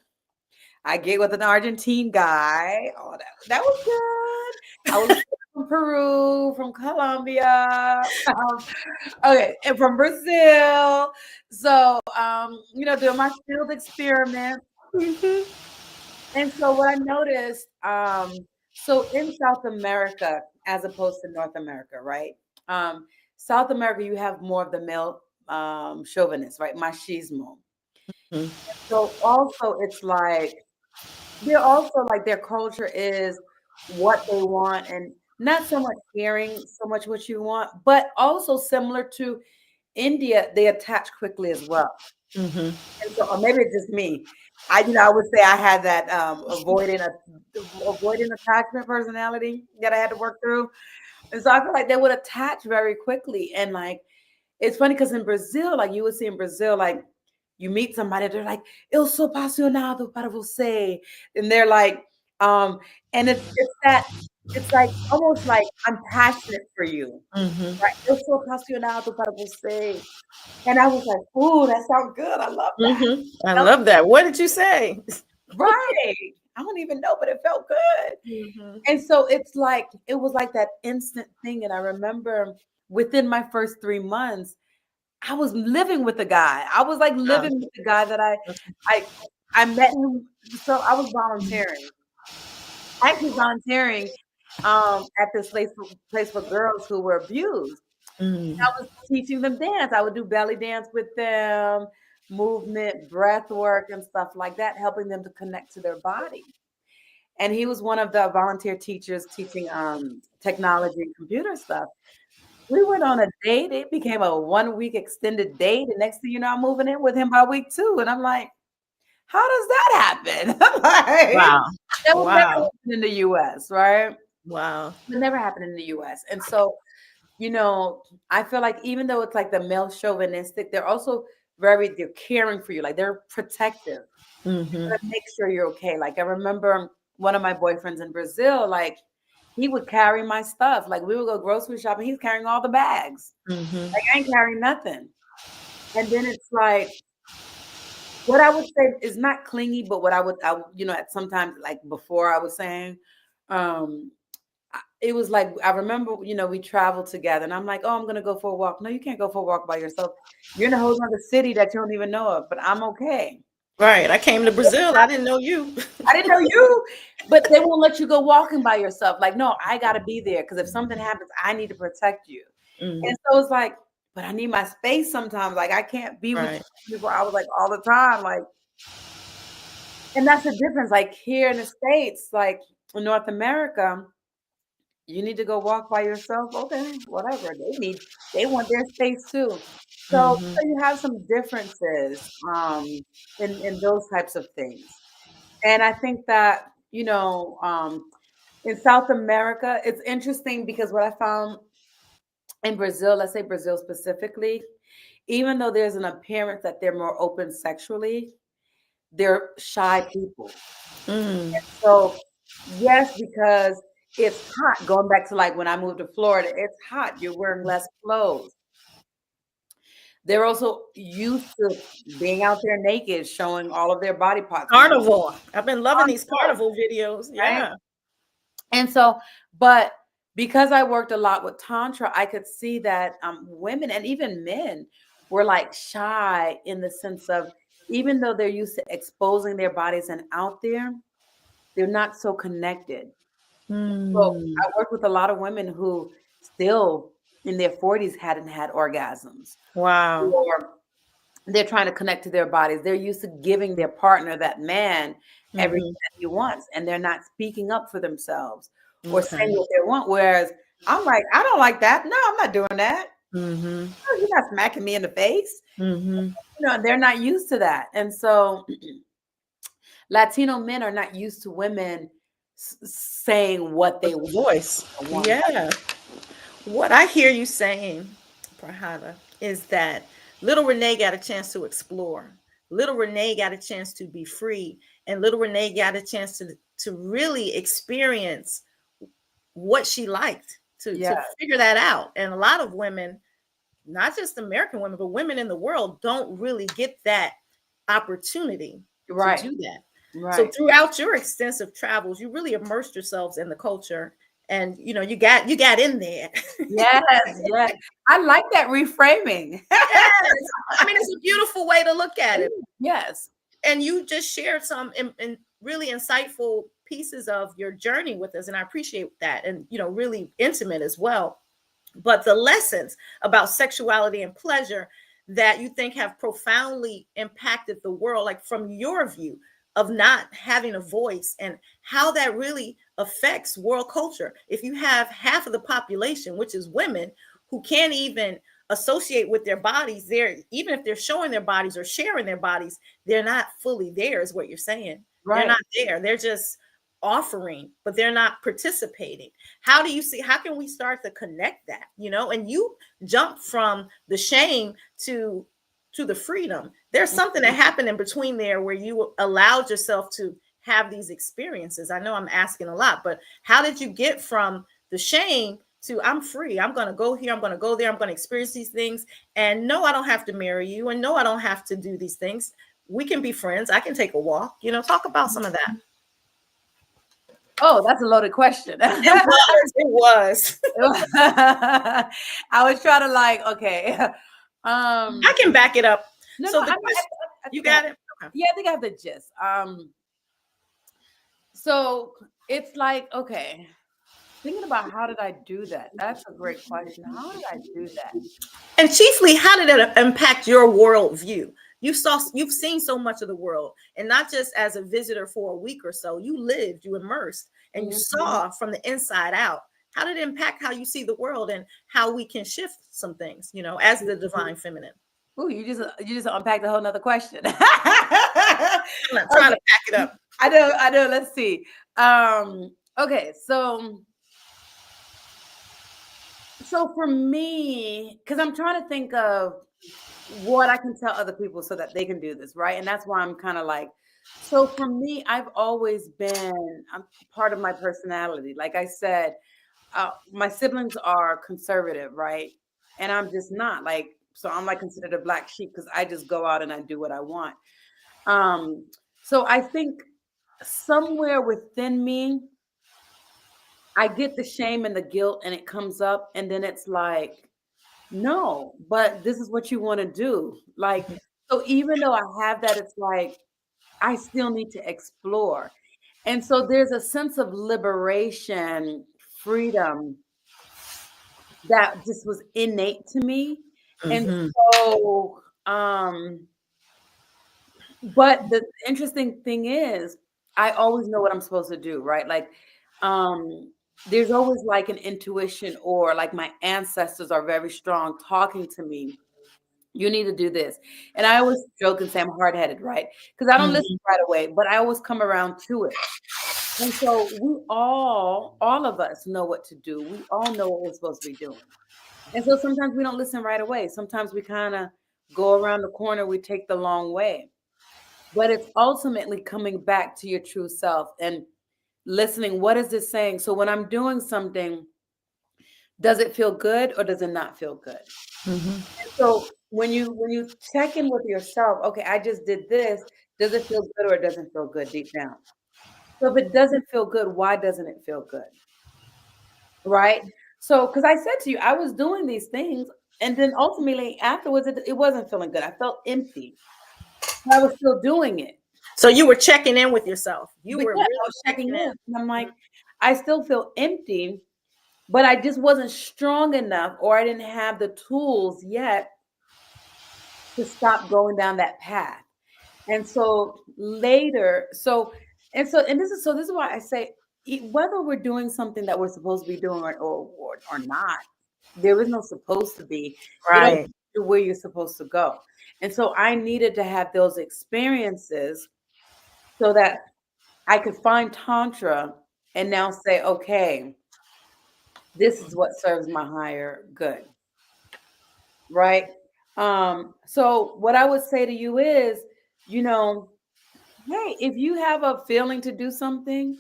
Speaker 2: I get with an Argentine guy. Oh, that was good. I was from Peru, from Colombia, okay, and from Brazil. So, doing my field experiment.
Speaker 1: Mm-hmm.
Speaker 2: And so what I noticed, so in South America, as opposed to North America, right? Um, South America, you have more of the male chauvinist, right? Machismo. So also it's like they're also like their culture is what they want and not so much hearing so much what you want, but also similar to India, they attach quickly as well.
Speaker 1: Mm-hmm.
Speaker 2: And so, or maybe it's just me. I would say I had that avoiding attachment personality that I had to work through. And so I feel like they would attach very quickly. And like, it's funny because in Brazil, like you would see in Brazil, like you meet somebody, they're like, eu sou apaixonado para você. And they're like, um, and it's that, it's like almost like I'm passionate for you.
Speaker 1: Mm-hmm.
Speaker 2: Right? Eu sou apaixonado para você. And I was like, ooh, that sounds good. I love that.
Speaker 1: Mm-hmm. I love that. What did you say?
Speaker 2: Right. I don't even know, but it felt good.
Speaker 1: Mm-hmm.
Speaker 2: And so it was like that instant thing. And I remember within my first 3 months, I was living with the guy. I was like
Speaker 1: Wow.
Speaker 2: living with the guy that I I met him. So I was volunteering, actually volunteering at this place for girls who were abused.
Speaker 1: Mm-hmm.
Speaker 2: I was teaching them dance. I would do belly dance with them, movement, breath work, and stuff like that, helping them to connect to their body. And he was one of the volunteer teachers teaching technology and computer stuff. We went on a date. It became a 1 week extended date. And next thing you know, I'm moving in with him by week 2. And I'm like, how does that happen? Like,
Speaker 1: Wow.
Speaker 2: that would never
Speaker 1: Wow.
Speaker 2: happen in the US, right? It
Speaker 1: Wow.
Speaker 2: would never happen in the US. And so I feel like even though it's like the male chauvinistic, they're caring for you, like they're protective
Speaker 1: Mm-hmm.
Speaker 2: to make sure you're okay. Like I remember one of my boyfriends in Brazil, like he would carry my stuff. Like we would go grocery shopping, he's carrying all the bags.
Speaker 1: Mm-hmm.
Speaker 2: Like I ain't carrying nothing. And then it's like what I would say is not clingy, but at sometimes like before I was saying, um, it was like I remember, we traveled together, and I'm like, "Oh, I'm gonna go for a walk." No, you can't go for a walk by yourself. You're in a whole other city that you don't even know of, but I'm okay.
Speaker 1: Right. I came to Brazil. I didn't know you.
Speaker 2: I didn't know you, but they won't let you go walking by yourself. Like, no, I gotta be there because if something happens, I need to protect you.
Speaker 1: Mm-hmm.
Speaker 2: And so it's like, but I need my space sometimes. Like, I can't be with
Speaker 1: Right.
Speaker 2: 24 hours like all the time. Like, and that's the difference. Like here in the States, like in North America. You need to go walk by yourself. Okay, whatever. They want their space too. So
Speaker 1: Mm-hmm.
Speaker 2: you have some differences in those types of things. And I think that, In South America, it's interesting because what I found in Brazil, let's say Brazil specifically, even though there's an appearance that they're more open sexually, they're shy people.
Speaker 1: Mm.
Speaker 2: So, yes, because it's hot. Going back to like when I moved to Florida, it's hot. You're wearing less clothes. They're also used to being out there naked, showing all of their body parts.
Speaker 1: Carnival. I've been loving these carnival videos.
Speaker 2: Right?
Speaker 1: Yeah.
Speaker 2: And so, but because I worked a lot with Tantra, I could see that women and even men were like shy in the sense of even though they're used to exposing their bodies and out there, they're not so connected. So
Speaker 1: Mm.
Speaker 2: I worked with a lot of women who still in their 40s hadn't had orgasms,
Speaker 1: Wow.
Speaker 2: or they're trying to connect to their bodies. They're used to giving their partner, that man, everything
Speaker 1: Mhm.
Speaker 2: that he wants, and they're not speaking up for themselves or
Speaker 1: Okay.
Speaker 2: saying what they want. Whereas I'm like, I don't like that. No, I'm not doing that.
Speaker 1: Mm-hmm.
Speaker 2: No, you're not smacking me in the face.
Speaker 1: Mm-hmm.
Speaker 2: They're not used to that. And so Latino men are not used to women saying what they
Speaker 1: Voice.
Speaker 2: want.
Speaker 1: Yeah. What I hear you saying, Prahada, is that little Renee got a chance to explore. Little Renee got a chance to be free, and little Renee got a chance to really experience what she liked,
Speaker 2: Yeah.
Speaker 1: to figure that out. And a lot of women, not just American women, but women in the world, don't really get that opportunity
Speaker 2: Right.
Speaker 1: to do that. So
Speaker 2: Right.
Speaker 1: throughout your extensive travels, you really immersed yourselves in the culture, and you got in there.
Speaker 2: Yes. Yes. I like that reframing.
Speaker 1: Yes. I mean, it's a beautiful way to look at it.
Speaker 2: Yes.
Speaker 1: And you just shared some in really insightful pieces of your journey with us, and I appreciate that, and really intimate as well. But the lessons about sexuality and pleasure that you think have profoundly impacted the world, like from your view of not having a voice, and how that really affects world culture. If you have half of the population, which is women, who can't even associate with their bodies, they're, even if they're showing their bodies or sharing their bodies, they're not fully there, is what you're saying. They're
Speaker 2: Right.
Speaker 1: not there. They're just offering, but they're not participating. How do you see, how can we start to connect that? And you jump from the shame to the freedom. There's something that happened in between there where you allowed yourself to have these experiences. I know I'm asking a lot, but how did you get from the shame to I'm free, I'm going to go here, I'm going to go there, I'm going to experience these things, and no, I don't have to marry you, and no, I don't have to do these things. We can be friends, I can take a walk. Talk about some of that.
Speaker 2: Oh, that's a loaded question.
Speaker 1: It was.
Speaker 2: I was trying to like, okay.
Speaker 1: I can back it up.
Speaker 2: No,
Speaker 1: So
Speaker 2: no,
Speaker 1: the
Speaker 2: I
Speaker 1: question, you
Speaker 2: think I have,
Speaker 1: got it? Okay.
Speaker 2: yeah, I think I have the gist. So it's like, okay, thinking about how did I do that? That's a great question. How did I do that?
Speaker 1: And chiefly, how did it impact your worldview? You've seen so much of the world, and not just as a visitor for a week or so. You lived, you immersed, and you saw from the inside out. How did it impact how you see the world and how we can shift some things, as the divine feminine?
Speaker 2: Ooh, you just unpacked a whole nother question.
Speaker 1: I'm not trying to back it up.
Speaker 2: I know. Let's see. Okay, so for me, because I'm trying to think of what I can tell other people so that they can do this, right? And that's why I'm kind of like, so for me, I've always been part of my personality. Like I said, my siblings are conservative, right? And I'm just not like, so I'm like considered a black sheep because I just go out and I do what I want. So I think somewhere within me, I get the shame and the guilt and it comes up and then it's like, no, but this is what you want to do. Like, so even though I have that, it's like, I still need to explore. And so there's a sense of liberation, freedom that just was innate to me. And
Speaker 1: Mm-hmm.
Speaker 2: so, but the interesting thing is, I always know what I'm supposed to do, right? Like, there's always like an intuition, or like my ancestors are very strong talking to me. You need to do this. And I always joke and say I'm hard-headed, right? Because I don't listen right away, but I always come around to it. And so we all of us know what to do. We all know what we're supposed to be doing. And so sometimes we don't listen right away. Sometimes we kind of go around the corner, we take the long way. But it's ultimately coming back to your true self and listening. What is this saying? So when I'm doing something, does it feel good or does it not feel good?
Speaker 1: Mm-hmm.
Speaker 2: So when you check in with yourself, okay, I just did this. Does it feel good or it doesn't feel good deep down? So if it doesn't feel good, why doesn't it feel good? Right? So because I said to you, I was doing these things, and then ultimately afterwards, it wasn't feeling good. I felt empty. I was still doing it.
Speaker 1: So you were checking in with yourself. You
Speaker 2: But
Speaker 1: were
Speaker 2: yeah, I
Speaker 1: really
Speaker 2: was checking
Speaker 1: checking
Speaker 2: in.
Speaker 1: in.
Speaker 2: And I'm like, I still feel empty, but I just wasn't strong enough, or I didn't have the tools yet to stop going down that path. And so later, and this is why I say whether we're doing something that we're supposed to be doing or not, there is no supposed to be. It all
Speaker 1: Right.
Speaker 2: to where you're supposed to go. And so I needed to have those experiences so that I could find Tantra and now say, okay, this is what serves my higher good. Right. So what I would say to you is, you know, hey, if you have a feeling to do something,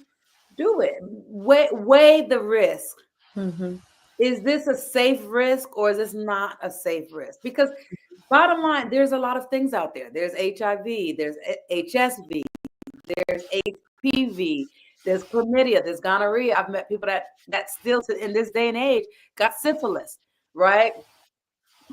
Speaker 2: do it. Weigh the risk.
Speaker 1: Mm-hmm.
Speaker 2: Is this a safe risk or is this not a safe risk? Because bottom line, there's a lot of things out there. There's HIV, there's HSV, there's HPV, there's chlamydia, there's gonorrhea. I've met people that still in this day and age got syphilis, right?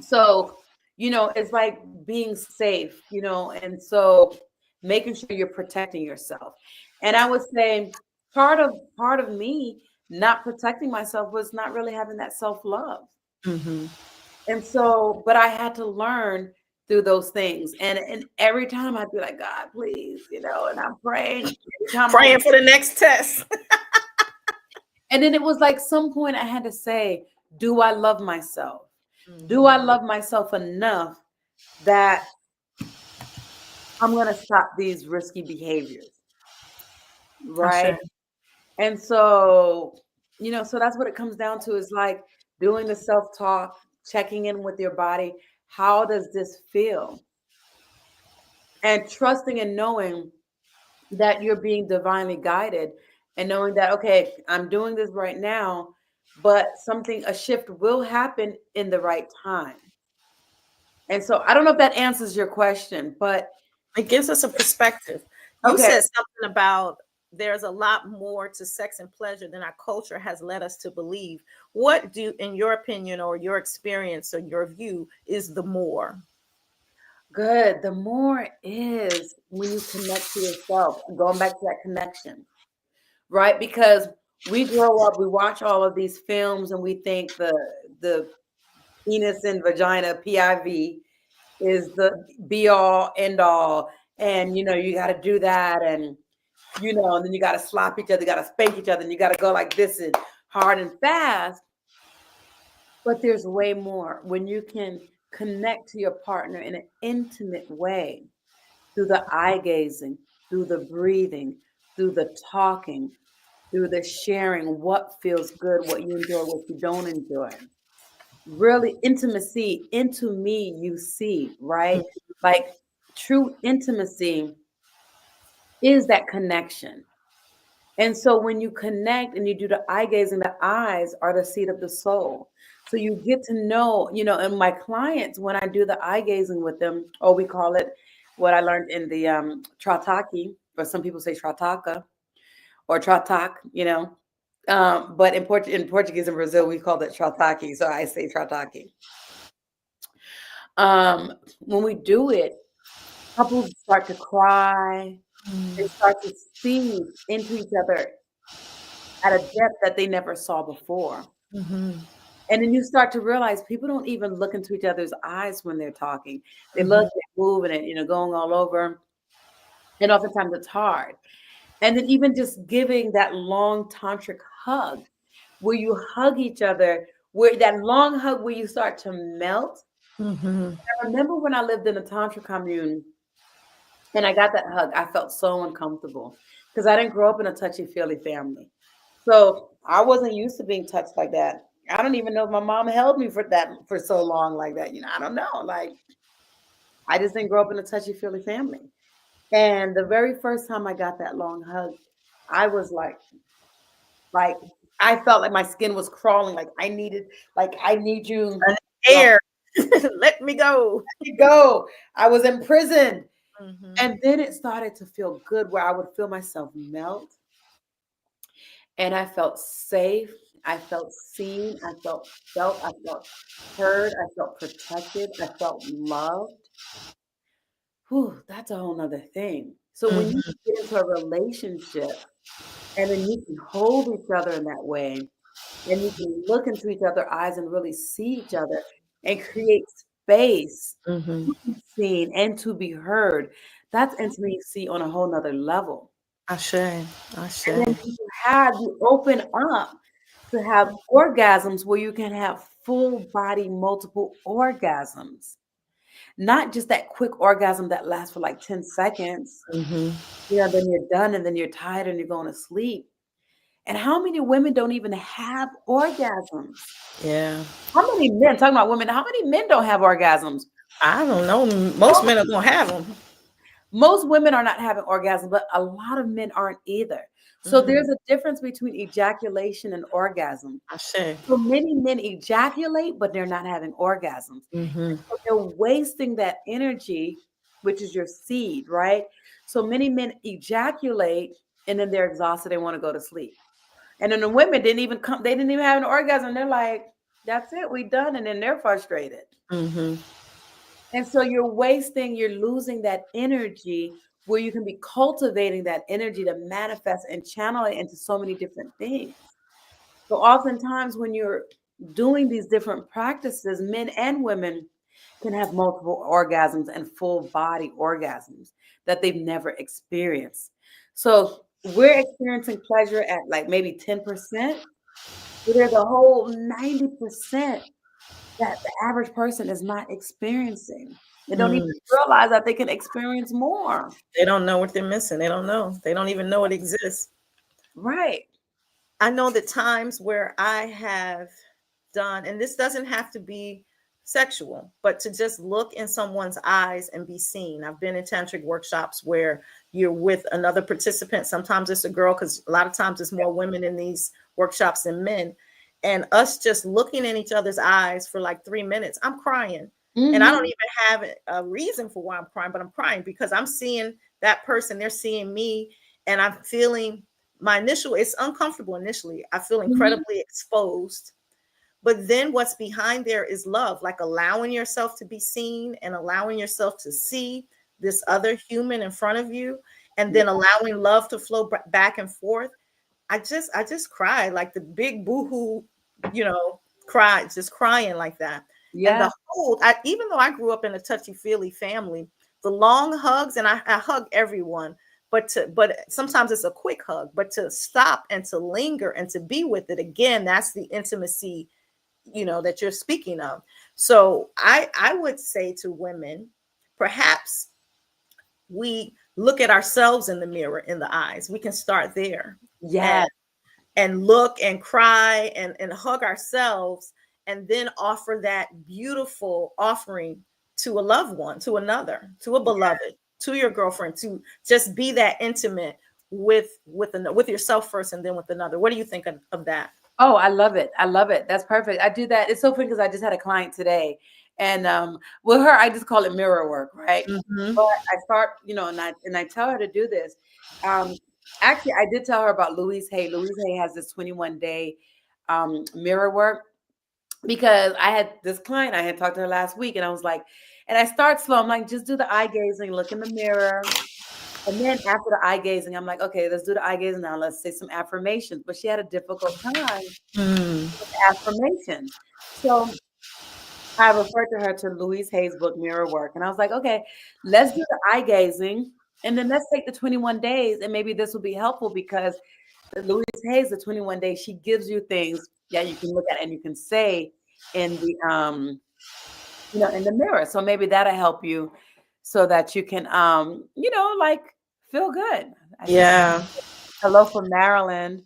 Speaker 2: So, it's like being safe, and so making sure you're protecting yourself. And I would say part of me not protecting myself was not really having that self-love.
Speaker 1: Mm-hmm.
Speaker 2: And so, but I had to learn through those things. And every time I'd be like, God, please, and I'm praying every time
Speaker 1: Praying for the next test.
Speaker 2: and then it was like some point I had to say, do I love myself? Do I
Speaker 1: Mm-hmm.
Speaker 2: love myself enough that I'm going to stop these risky behaviors? Right.
Speaker 1: Ashe.
Speaker 2: And so, so that's what it comes down to is like doing the self talk, checking in with your body. How does this feel? And trusting and knowing that you're being divinely guided and knowing that, okay, I'm doing this right now, but a shift will happen in the right time. And so I don't know if that answers your question, but
Speaker 1: It gives us a perspective. You
Speaker 2: okay.
Speaker 1: said something about there's a lot more to sex and pleasure than our culture has led us to believe. What do, in your opinion or your experience or your view, is the more?
Speaker 2: Good. The more is when you connect to yourself, going back to that connection, right? Because we grow up, we watch all of these films, and we think the penis and vagina (PIV) is the be all end all, and you got to do that, and and then you got to slap each other, you got to spank each other, and you got to go like this and hard and fast. But there's way more when you can connect to your partner in an intimate way through the eye gazing, through the breathing, through the talking, through the sharing what feels good, what you enjoy, what you don't enjoy. Really, intimacy into me, you see, right? Like true intimacy is that connection. And so when you connect and you do the eye gazing, the eyes are the seat of the soul. So you get to know, and my clients, when I do the eye gazing with them, or we call it what I learned in the Trataki, or some people say Trataka or Tratak, but in Portuguese in Brazil, we call it Trataki. So I say Trataki. When we do it, couples start to cry. They start to see into each other at a depth that they never saw before.
Speaker 1: Mm-hmm.
Speaker 2: And then you start to realize people don't even look into each other's eyes when they're talking. They
Speaker 1: Mm-hmm.
Speaker 2: look, they move, and it, going all over. And oftentimes it's hard. And then even just giving that long tantric hug where you hug each other, where that long hug where you start to melt.
Speaker 1: Mm-hmm.
Speaker 2: I remember when I lived in a tantra commune and I got that hug, I felt so uncomfortable because I didn't grow up in a touchy-feely family. So I wasn't used to being touched like that. I don't even know if my mom held me for that for so long like that. I don't know. Like, I just didn't grow up in a touchy-feely family. And the very first time I got that long hug, I was like I felt like my skin was crawling. Like I need you.
Speaker 1: An
Speaker 2: Well,
Speaker 1: air. Let me go.
Speaker 2: let me go. I was imprisoned.
Speaker 1: Hmm.
Speaker 2: And then it started to feel good where I would feel myself melt. And I felt safe. I felt seen. I felt heard. I felt protected. I felt loved. Whew, that's a whole nother thing. So when you
Speaker 1: Hmm.
Speaker 2: get into a relationship and then you can hold each other in that way, and you can look into each other's eyes and really see each other and create space
Speaker 1: Hmm.
Speaker 2: to be seen and to be heard. That's intimacy on a whole nother level.
Speaker 1: Ashe.
Speaker 2: And then
Speaker 1: Ashe.
Speaker 2: you open up to have orgasms where you can have full body, multiple orgasms, not just that quick orgasm that lasts for like 10 seconds.
Speaker 1: Hmm.
Speaker 2: Then you're done and then you're tired and you're going to sleep. And how many women don't even have orgasms?
Speaker 1: Yeah.
Speaker 2: How many men, talking about women, how many men don't have orgasms?
Speaker 1: I don't know. Most men are gonna have them.
Speaker 2: Most women are not having orgasms, but a lot of men aren't either. So
Speaker 1: Mm.
Speaker 2: there's a difference between ejaculation and orgasm.
Speaker 1: Ashe.
Speaker 2: So many men ejaculate, but they're not having orgasms.
Speaker 1: Hmm.
Speaker 2: So they're wasting that energy, which is your seed, right? So many men ejaculate and then they're exhausted, they want to go to sleep. And then the women didn't even come, they didn't even have an orgasm. They're like, that's it, we done. And then they're frustrated.
Speaker 1: Hmm.
Speaker 2: And so you're losing that energy where you can be cultivating that energy to manifest and channel it into so many different things. So oftentimes when you're doing these different practices, men and women can have multiple orgasms and full body orgasms that they've never experienced. So we're experiencing pleasure at like maybe 10%, but there's a whole 90% that the average person is not experiencing. They don't even
Speaker 1: Mm.
Speaker 2: realize that they can experience more.
Speaker 1: They don't know what they're missing. They don't know. They don't even know it exists.
Speaker 2: Right.
Speaker 1: I know the times where I have done, and this doesn't have to be sexual, but to just look in someone's eyes and be seen. I've been in tantric workshops where you're with another participant. Sometimes it's a girl, because a lot of times it's more women in these workshops than men. And us just looking in each other's eyes for like 3 minutes, I'm crying. And I don't
Speaker 2: Hmm.
Speaker 1: even have a reason for why I'm crying, but I'm crying because I'm seeing that person, they're seeing me, and I'm feeling my initial, it's uncomfortable initially. I feel
Speaker 2: Hmm.
Speaker 1: incredibly exposed, but then what's behind there is love, like allowing yourself to be seen and allowing yourself to see this other human in front of you, and then allowing love to flow back and forth. I just cried like the big boohoo, cry, just crying like that. And
Speaker 2: Yeah.
Speaker 1: the whole, even though I grew up in a touchy feely family, the long hugs, and I hug everyone, but sometimes it's a quick hug, but to stop and to linger and to be with it again, that's the intimacy, that you're speaking of. So I would say to women, perhaps we look at ourselves in the mirror, in the eyes. We can start there,
Speaker 2: Yeah.
Speaker 1: and look and cry and hug ourselves, and then offer that beautiful offering to a loved one, to another, to a beloved, to your girlfriend, to just be that intimate with yourself first, and then with another. What do you think of that?
Speaker 2: Oh, I love it. I love it. That's perfect. I do that. It's so funny because I just had a client today, and with her, I just call it mirror work, right?
Speaker 1: Hmm.
Speaker 2: But I start, and I tell her to do this. Um, Actually, I did tell her about Louise Hay. Louise Hay has this 21-day mirror work because I had this client. I had talked to her last week, and I was like, and I start slow. I'm like, just do the eye gazing, look in the mirror. And then after the eye gazing, I'm like, okay, let's do the eye gazing now. Let's say some affirmations. But she had a difficult time
Speaker 1: Mm.
Speaker 2: with affirmation. So I referred to her to Louise Hay's book, Mirror Work. And I was like, okay, let's do the eye gazing. And then let's take the 21 days. And maybe this will be helpful because the Louise Hay's, the 21 days, she gives you things that you can look at and you can say in in the mirror. So maybe that'll help you so that you can, like feel good. I just
Speaker 1: Yeah.
Speaker 2: hello from Maryland.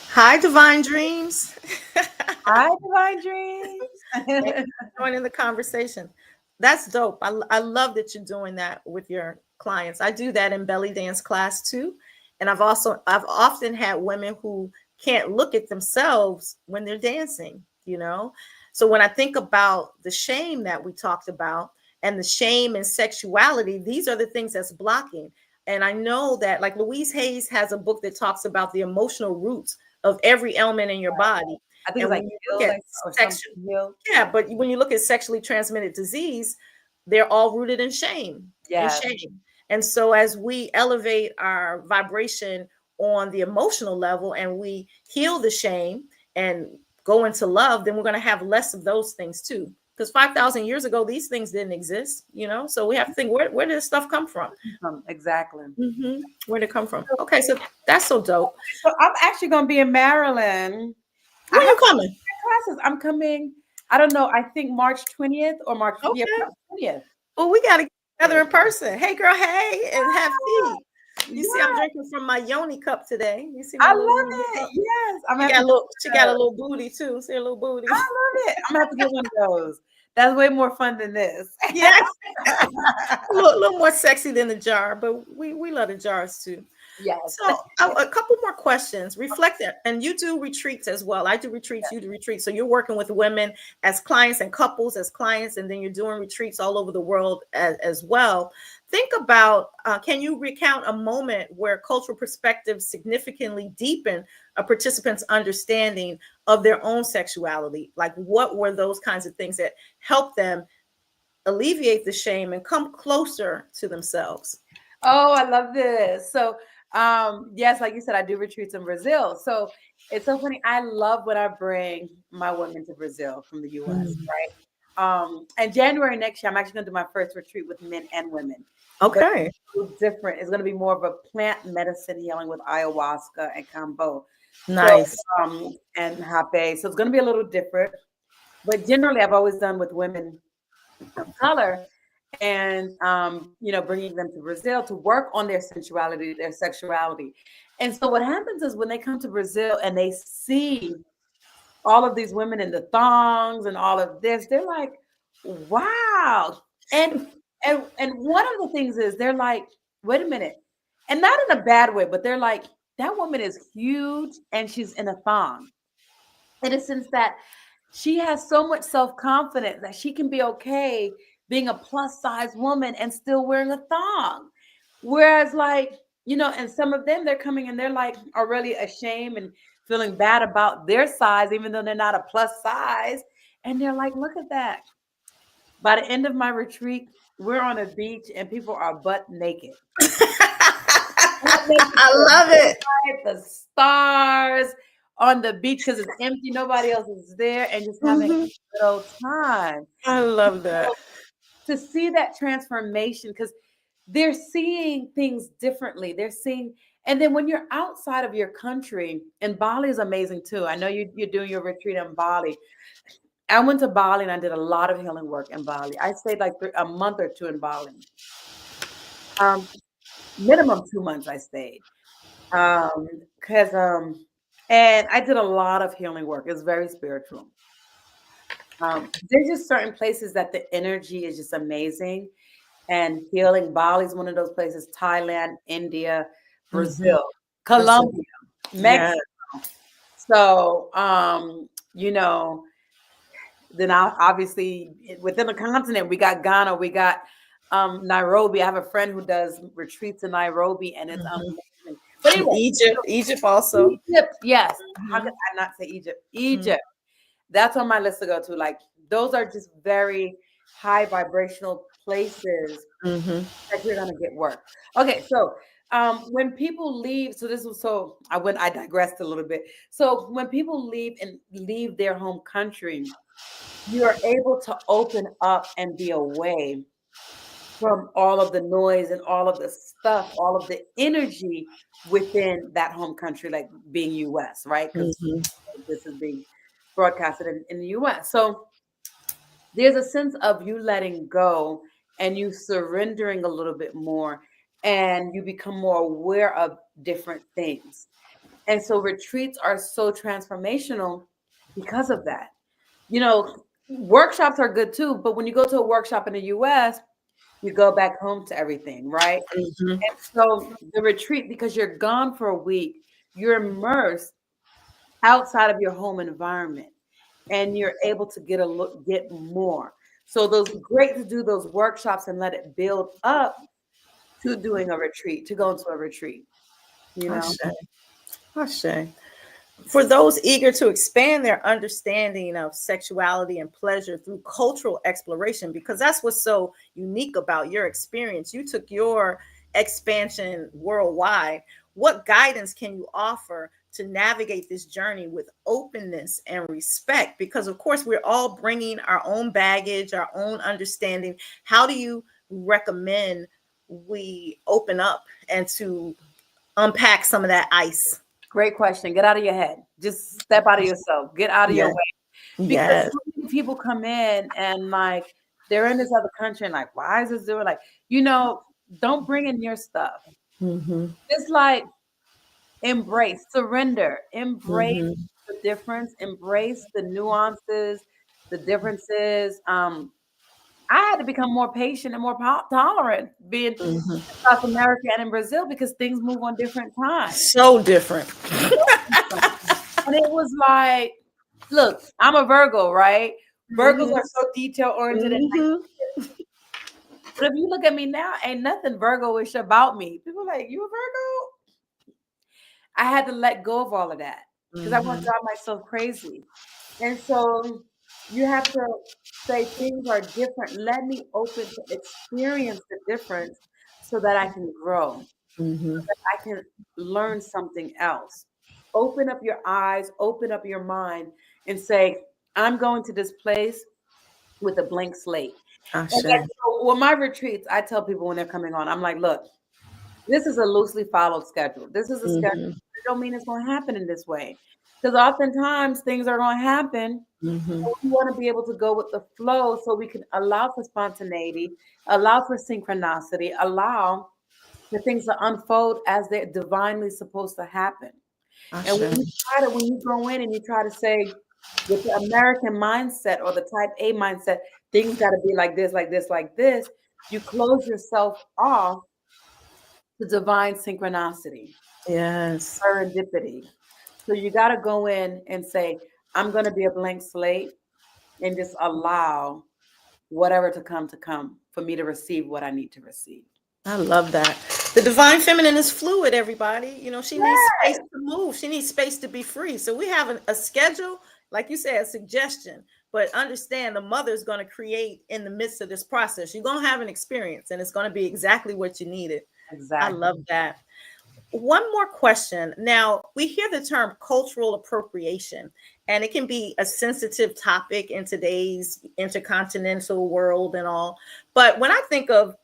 Speaker 1: Hi, Divine Dreams.
Speaker 2: Hi, Divine Dreams.
Speaker 1: Joining the conversation. That's dope. I love that you're doing that with your clients. I do that in belly dance class too. And I've often had women who can't look at themselves when they're dancing, you know? So when I think about the shame that we talked about and the shame and sexuality, these are the things that's blocking. And I know that like Louise Hayes has a book that talks about the emotional roots of every element in your body.
Speaker 2: I think
Speaker 1: And
Speaker 2: it's like
Speaker 1: when you look
Speaker 2: Hill,
Speaker 1: at
Speaker 2: like or something
Speaker 1: sexual,
Speaker 2: Hill.
Speaker 1: yeah, but when you look at sexually transmitted disease, they're all rooted in shame and
Speaker 2: Yeah.
Speaker 1: shame. And so as we elevate our vibration on the emotional level and we heal the shame and go into love, then we're going to have less of those things too. Because 5,000 years ago, these things didn't exist, you know? So we have to think, where did this stuff come from?
Speaker 2: Exactly.
Speaker 1: Where did it come from? Okay, so that's so dope.
Speaker 2: So I'm actually going to be in Maryland. I
Speaker 1: When
Speaker 2: have
Speaker 1: you coming?
Speaker 2: classes. I'm coming. I don't know. I think March 20th or March. Yeah,
Speaker 1: Okay.
Speaker 2: March 20th.
Speaker 1: Well, we got to get together in person. Hey, girl, hey, and have tea. You see, I'm
Speaker 2: Yeah,
Speaker 1: drinking from my yoni cup today. You see my
Speaker 2: I
Speaker 1: little
Speaker 2: love
Speaker 1: yoni
Speaker 2: it.
Speaker 1: cup?
Speaker 2: Yes, I'm
Speaker 1: She
Speaker 2: gonna
Speaker 1: got
Speaker 2: have
Speaker 1: a
Speaker 2: to.
Speaker 1: little. She got a little booty too. See a little booty.
Speaker 2: I love it. I'm gonna have to get one of those. That's way more fun than this.
Speaker 1: Yeah, a little more sexy than the jar, but we love the jars too.
Speaker 2: Yes.
Speaker 1: So a couple more questions. Reflect that, and you do retreats as well. I do retreats. You do retreats. So you're working with women as clients and couples as clients, and then you're doing retreats all over the world as well. Think about, can you recount a moment where cultural perspectives significantly deepen a participant's understanding of their own sexuality? Like, what were those kinds of things that help them alleviate the shame and come closer to themselves?
Speaker 2: Oh, I love this. So, yes, like you said, I do retreats in Brazil. So it's so funny. I love when I bring my women to Brazil from the US,
Speaker 1: Mm.
Speaker 2: right? And January next year, I'm actually going to do my first retreat with men and women. But
Speaker 1: Okay.
Speaker 2: it's different. It's going to be more of a plant medicine healing with ayahuasca and kambo. So,
Speaker 1: Nice.
Speaker 2: and hape. So it's going to be a little different. But generally, I've always done with women of color and bringing them to Brazil to work on their sensuality, their sexuality. And so what happens is when they come to Brazil and they see all of these women in the thongs and all of this, they're like, wow. And one of the things is they're like, wait a minute. And not in a bad way, but they're like, that woman is huge and she's in a thong. In a sense that she has so much self-confidence that she can be okay being a plus size woman and still wearing a thong. Whereas, like, and some of them they're coming and they're like are really ashamed and feeling bad about their size, even though they're not a plus size. And they're like, look at that. By the end of my retreat, we're on a beach and people are butt naked.
Speaker 1: I love it.
Speaker 2: The stars on the beach because it's empty, nobody else is there, and just having a good old time.
Speaker 1: I love that.
Speaker 2: To see that transformation because they're seeing things differently. They're seeing, and then when you're outside of your country, and Bali is amazing too. I know you're doing your retreat in Bali. I went to Bali and I did a lot of healing work in Bali. I stayed like a month or two in Bali. Minimum 2 months I stayed. Because and I did a lot of healing work. It's very spiritual. There's just certain places that the energy is just amazing and healing. Bali is one of those places. Thailand, India, Brazil, Colombia,
Speaker 1: Yeah.
Speaker 2: Mexico. So, then obviously within the continent we got Ghana, we got Nairobi. I have a friend who does retreats in Nairobi, and it's amazing. But anyway,
Speaker 1: Egypt also.
Speaker 2: Egypt, yes. How
Speaker 1: Mhm.
Speaker 2: could I not say Egypt? Egypt. That's on my list to go to. Like those are just very high vibrational places
Speaker 1: Mhm.
Speaker 2: that you're gonna get work. Okay, so when people leave, I digressed a little bit. So when people leave their home country, you're able to open up and be away from all of the noise and all of the stuff, all of the energy within that home country, like being US, right? Because
Speaker 1: Mhm.
Speaker 2: this is being broadcasted in the US. So there's a sense of you letting go and you surrendering a little bit more and you become more aware of different things. And so retreats are so transformational because of that. You know, workshops are good too, but when you go to a workshop in the US, you go back home to everything, right?
Speaker 1: Mhm.
Speaker 2: And so the retreat, because you're gone for a week, you're immersed outside of your home environment and you're able to get a look, get more. So those great to do those workshops and let it build up to doing a retreat, to go into a retreat, you know?
Speaker 1: Ashe. Ashe. For those eager to expand their understanding of sexuality and pleasure through cultural exploration, because that's what's so unique about your experience. You took your expansion worldwide. What guidance can you offer to navigate this journey with openness and respect? Because, of course, we're all bringing our own baggage, our own understanding. How do you recommend we open up and to unpack some of that ice?
Speaker 2: Great question. Get out of your head. Just step out of yourself. Get out of your
Speaker 1: Yes.
Speaker 2: way. Because
Speaker 1: Yes.
Speaker 2: so many people come in and like they're in this other country and like, why is this doing like, don't bring in your stuff.
Speaker 1: Mm-hmm.
Speaker 2: It's like embrace, surrender, embrace
Speaker 1: Mm-hmm.
Speaker 2: the difference, embrace the nuances, the differences. I had to become more patient and more tolerant being in
Speaker 1: Mm-hmm.
Speaker 2: South America and in Brazil because things move on different times.
Speaker 1: So different.
Speaker 2: And it was like, look, I'm a Virgo, right? Virgos
Speaker 1: Mm-hmm.
Speaker 2: are so detail oriented and nice.
Speaker 1: Mm-hmm.
Speaker 2: But if you look at me now, ain't nothing Virgo-ish about me. People are like, you a Virgo? I had to let go of all of that because I want to
Speaker 1: Mm-hmm.
Speaker 2: drive myself crazy. And so you have to say things are different. Let me open to experience the difference so that I can grow,
Speaker 1: Mm-hmm.
Speaker 2: I can learn something else. Open up your eyes, open up your mind, and say, I'm going to this place with a blank slate. And like,
Speaker 1: Ashe.
Speaker 2: so with my retreats, I tell people when they're coming on, I'm like, look, this is a loosely followed schedule. This is a schedule.
Speaker 1: Mm-hmm.
Speaker 2: It don't mean it's going to happen in this way. Because oftentimes things are going to happen.
Speaker 1: Mm-hmm.
Speaker 2: We want to be able to go with the flow so we can allow for spontaneity, allow for synchronicity, allow the things to unfold as they're divinely supposed to happen. And
Speaker 1: Ashe.
Speaker 2: when you go in and you try to say with the American mindset or the type A mindset, things got to be like this, like this, like this, you close yourself off to divine synchronicity,
Speaker 1: Yes.
Speaker 2: serendipity. So you got to go in and say, I'm going to be a blank slate and just allow whatever to come for me to receive what I need to receive.
Speaker 1: I love that. The divine feminine is fluid, everybody. She needs space
Speaker 2: Yes,
Speaker 1: to move. She needs space to be free. So we have a schedule, like you said, a suggestion. But understand the mother is going to create in the midst of this process. You're going to have an experience and it's going to be exactly what you needed. I
Speaker 2: exactly.
Speaker 1: love that. One more question. Now, we hear the term cultural appropriation, and it can be a sensitive topic in today's intercontinental world and all. But when I think of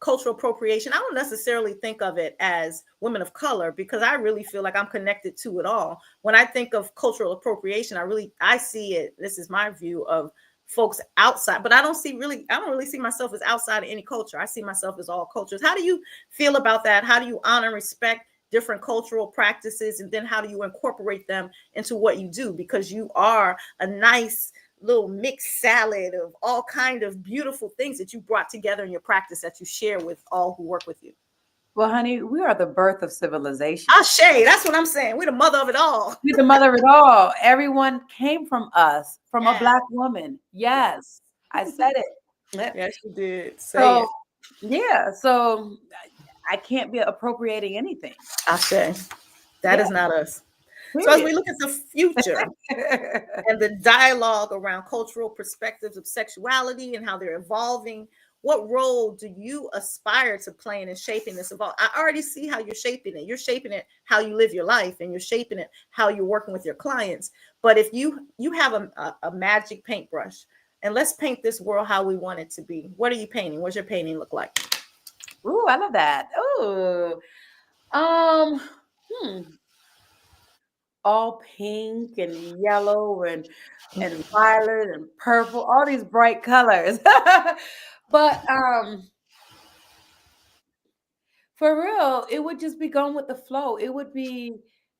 Speaker 1: cultural appropriation, I don't necessarily think of it as women of color because I really feel like I'm connected to it all. When I think of cultural appropriation, I see it. This is my view of folks outside, but I don't really see myself as outside of any culture. I see myself as all cultures. How do you feel about that? How do you honor and respect different cultural practices, and then how do you incorporate them into what you do? Because you are a nice little mixed salad of all kind of beautiful things that you brought together in your practice that you share with all who work with you.
Speaker 2: Well, honey, we are the birth of civilization.
Speaker 1: Ashe, that's what I'm saying. We're the mother of it all.
Speaker 2: We're the mother of it all. Everyone came from us, from a
Speaker 1: Yeah.
Speaker 2: black woman. Yes, I said it.
Speaker 1: Yes, you did. Say
Speaker 2: So,
Speaker 1: it.
Speaker 2: yeah, so I can't be appropriating anything.
Speaker 1: Ashe. That
Speaker 2: Yeah,
Speaker 1: is not us. So as
Speaker 2: period.
Speaker 1: we look at the future and the dialogue around cultural perspectives of sexuality and how they're evolving, what role do you aspire to play in shaping this evolve? I already see how you're shaping it. You're shaping it how you live your life, and you're shaping it how you're working with your clients. But if you have a magic paintbrush, and let's paint this world how we want it to be, what are you painting? What's your painting look like?
Speaker 2: Ooh, I love that. Ooh. Um, hmm. All pink and yellow and violet and purple, all these bright colors. But For real, it would just be going with the flow. It would be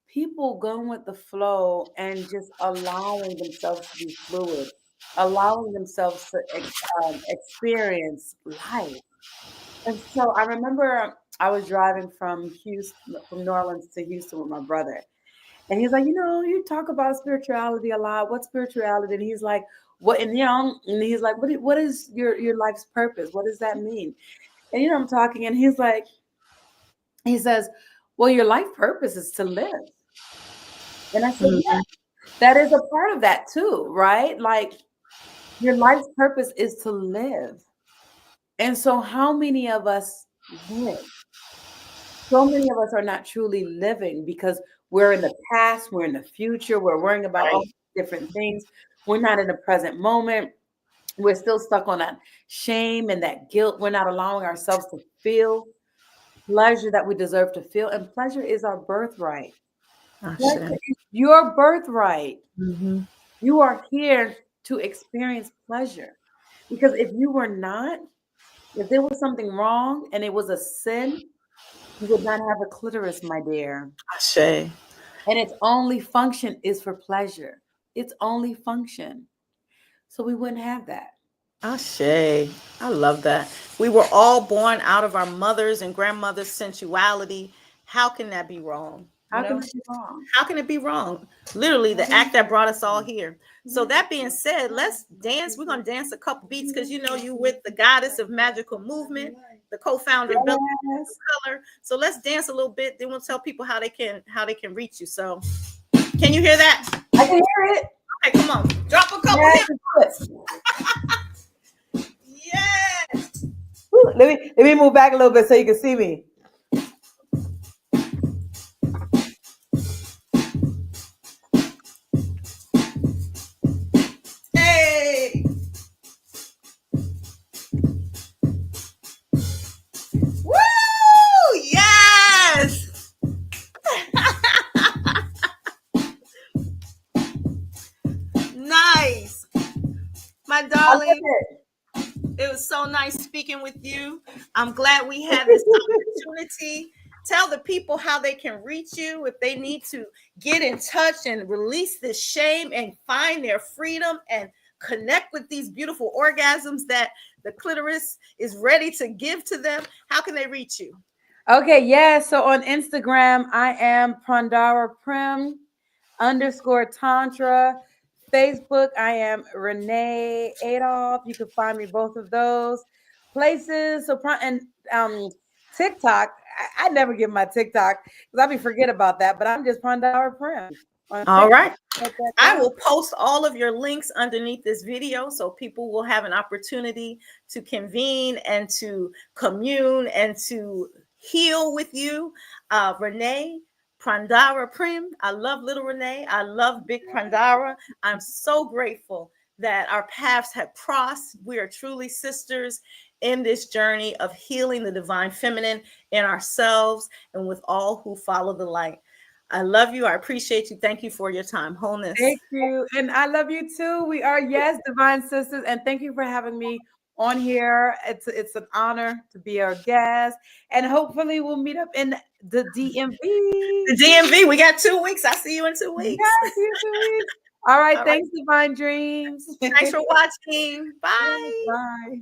Speaker 2: people going with the flow and just allowing themselves to be fluid, allowing themselves to experience life. And so I remember I was driving from from New Orleans to Houston with my brother. And he's like, you talk about spirituality a lot. What's spirituality? And he's like, what? And he's like, what is your life's purpose? What does that mean? And I'm talking, and he says, well, your life purpose is to live. And I said, yeah, that is a part of that too, right? Like your life's purpose is to live. And so how many of us live? So many of us are not truly living because we're in the past, we're in the future, we're worrying about all different things. We're not in the present moment. We're still stuck on that shame and that guilt. We're not allowing ourselves to feel pleasure that we deserve to feel. And pleasure is our birthright. Pleasure is your birthright.
Speaker 1: Mm-hmm.
Speaker 2: You are here to experience pleasure. Because if you were not, if there was something wrong and it was a sin, you would not have a clitoris, my dear.
Speaker 1: Ashe.
Speaker 2: And its only function is for pleasure. Its only function. So we wouldn't have that.
Speaker 1: Ashe. I love that. We were all born out of our mothers and grandmothers' sensuality. How can that be wrong?
Speaker 2: How can it be wrong?
Speaker 1: How can it be wrong? Literally, the act that brought us all here. So that being said, let's dance. We're going to dance a couple beats because you with the goddess of magical movement, the co-founder of Color. So let's dance a little bit. Then we'll tell people how they can reach you. So can you hear that?
Speaker 2: I can hear it.
Speaker 1: Okay, come on. Drop a couple
Speaker 2: Yes.
Speaker 1: Yes.
Speaker 2: Let me move back a little bit so you can see me.
Speaker 1: Hey. Woo! Yes. Nice. My darling. It was so nice speaking with you. I'm glad we had this opportunity. Tell the people how they can reach you if they need to get in touch and release this shame and find their freedom and connect with these beautiful orgasms that the clitoris is ready to give to them. How can they reach you?
Speaker 2: Okay, yeah. So on Instagram, I am Prandhara Prem _Tantra. Facebook, I am Renee Adolphe. You can find me both of those places. So and TikTok, I never give my TikTok because I be forget about that. But I'm just Prandhara Prem.
Speaker 1: All right. I will post all of your links underneath this video so people will have an opportunity to convene and to commune and to heal with you. Renee, Prandhara Prem. I love little Renee. I love big Prandhara. I'm so grateful that our paths have crossed. We are truly sisters in this journey of healing the divine feminine in ourselves and with all who follow the light. I love you. I appreciate you. Thank you for your time. Wholeness.
Speaker 2: Thank you. And I love you too. We are, yes, divine sisters. And thank you for having me on here. It's an honor to be our guest. And hopefully we'll meet up in the DMV.
Speaker 1: The DMV. We got 2 weeks. I'll see you in 2 weeks.
Speaker 2: Yes, see you in 2 weeks. All right. Thanks, Divine Dreams.
Speaker 1: Thanks for watching. Bye.
Speaker 2: Bye.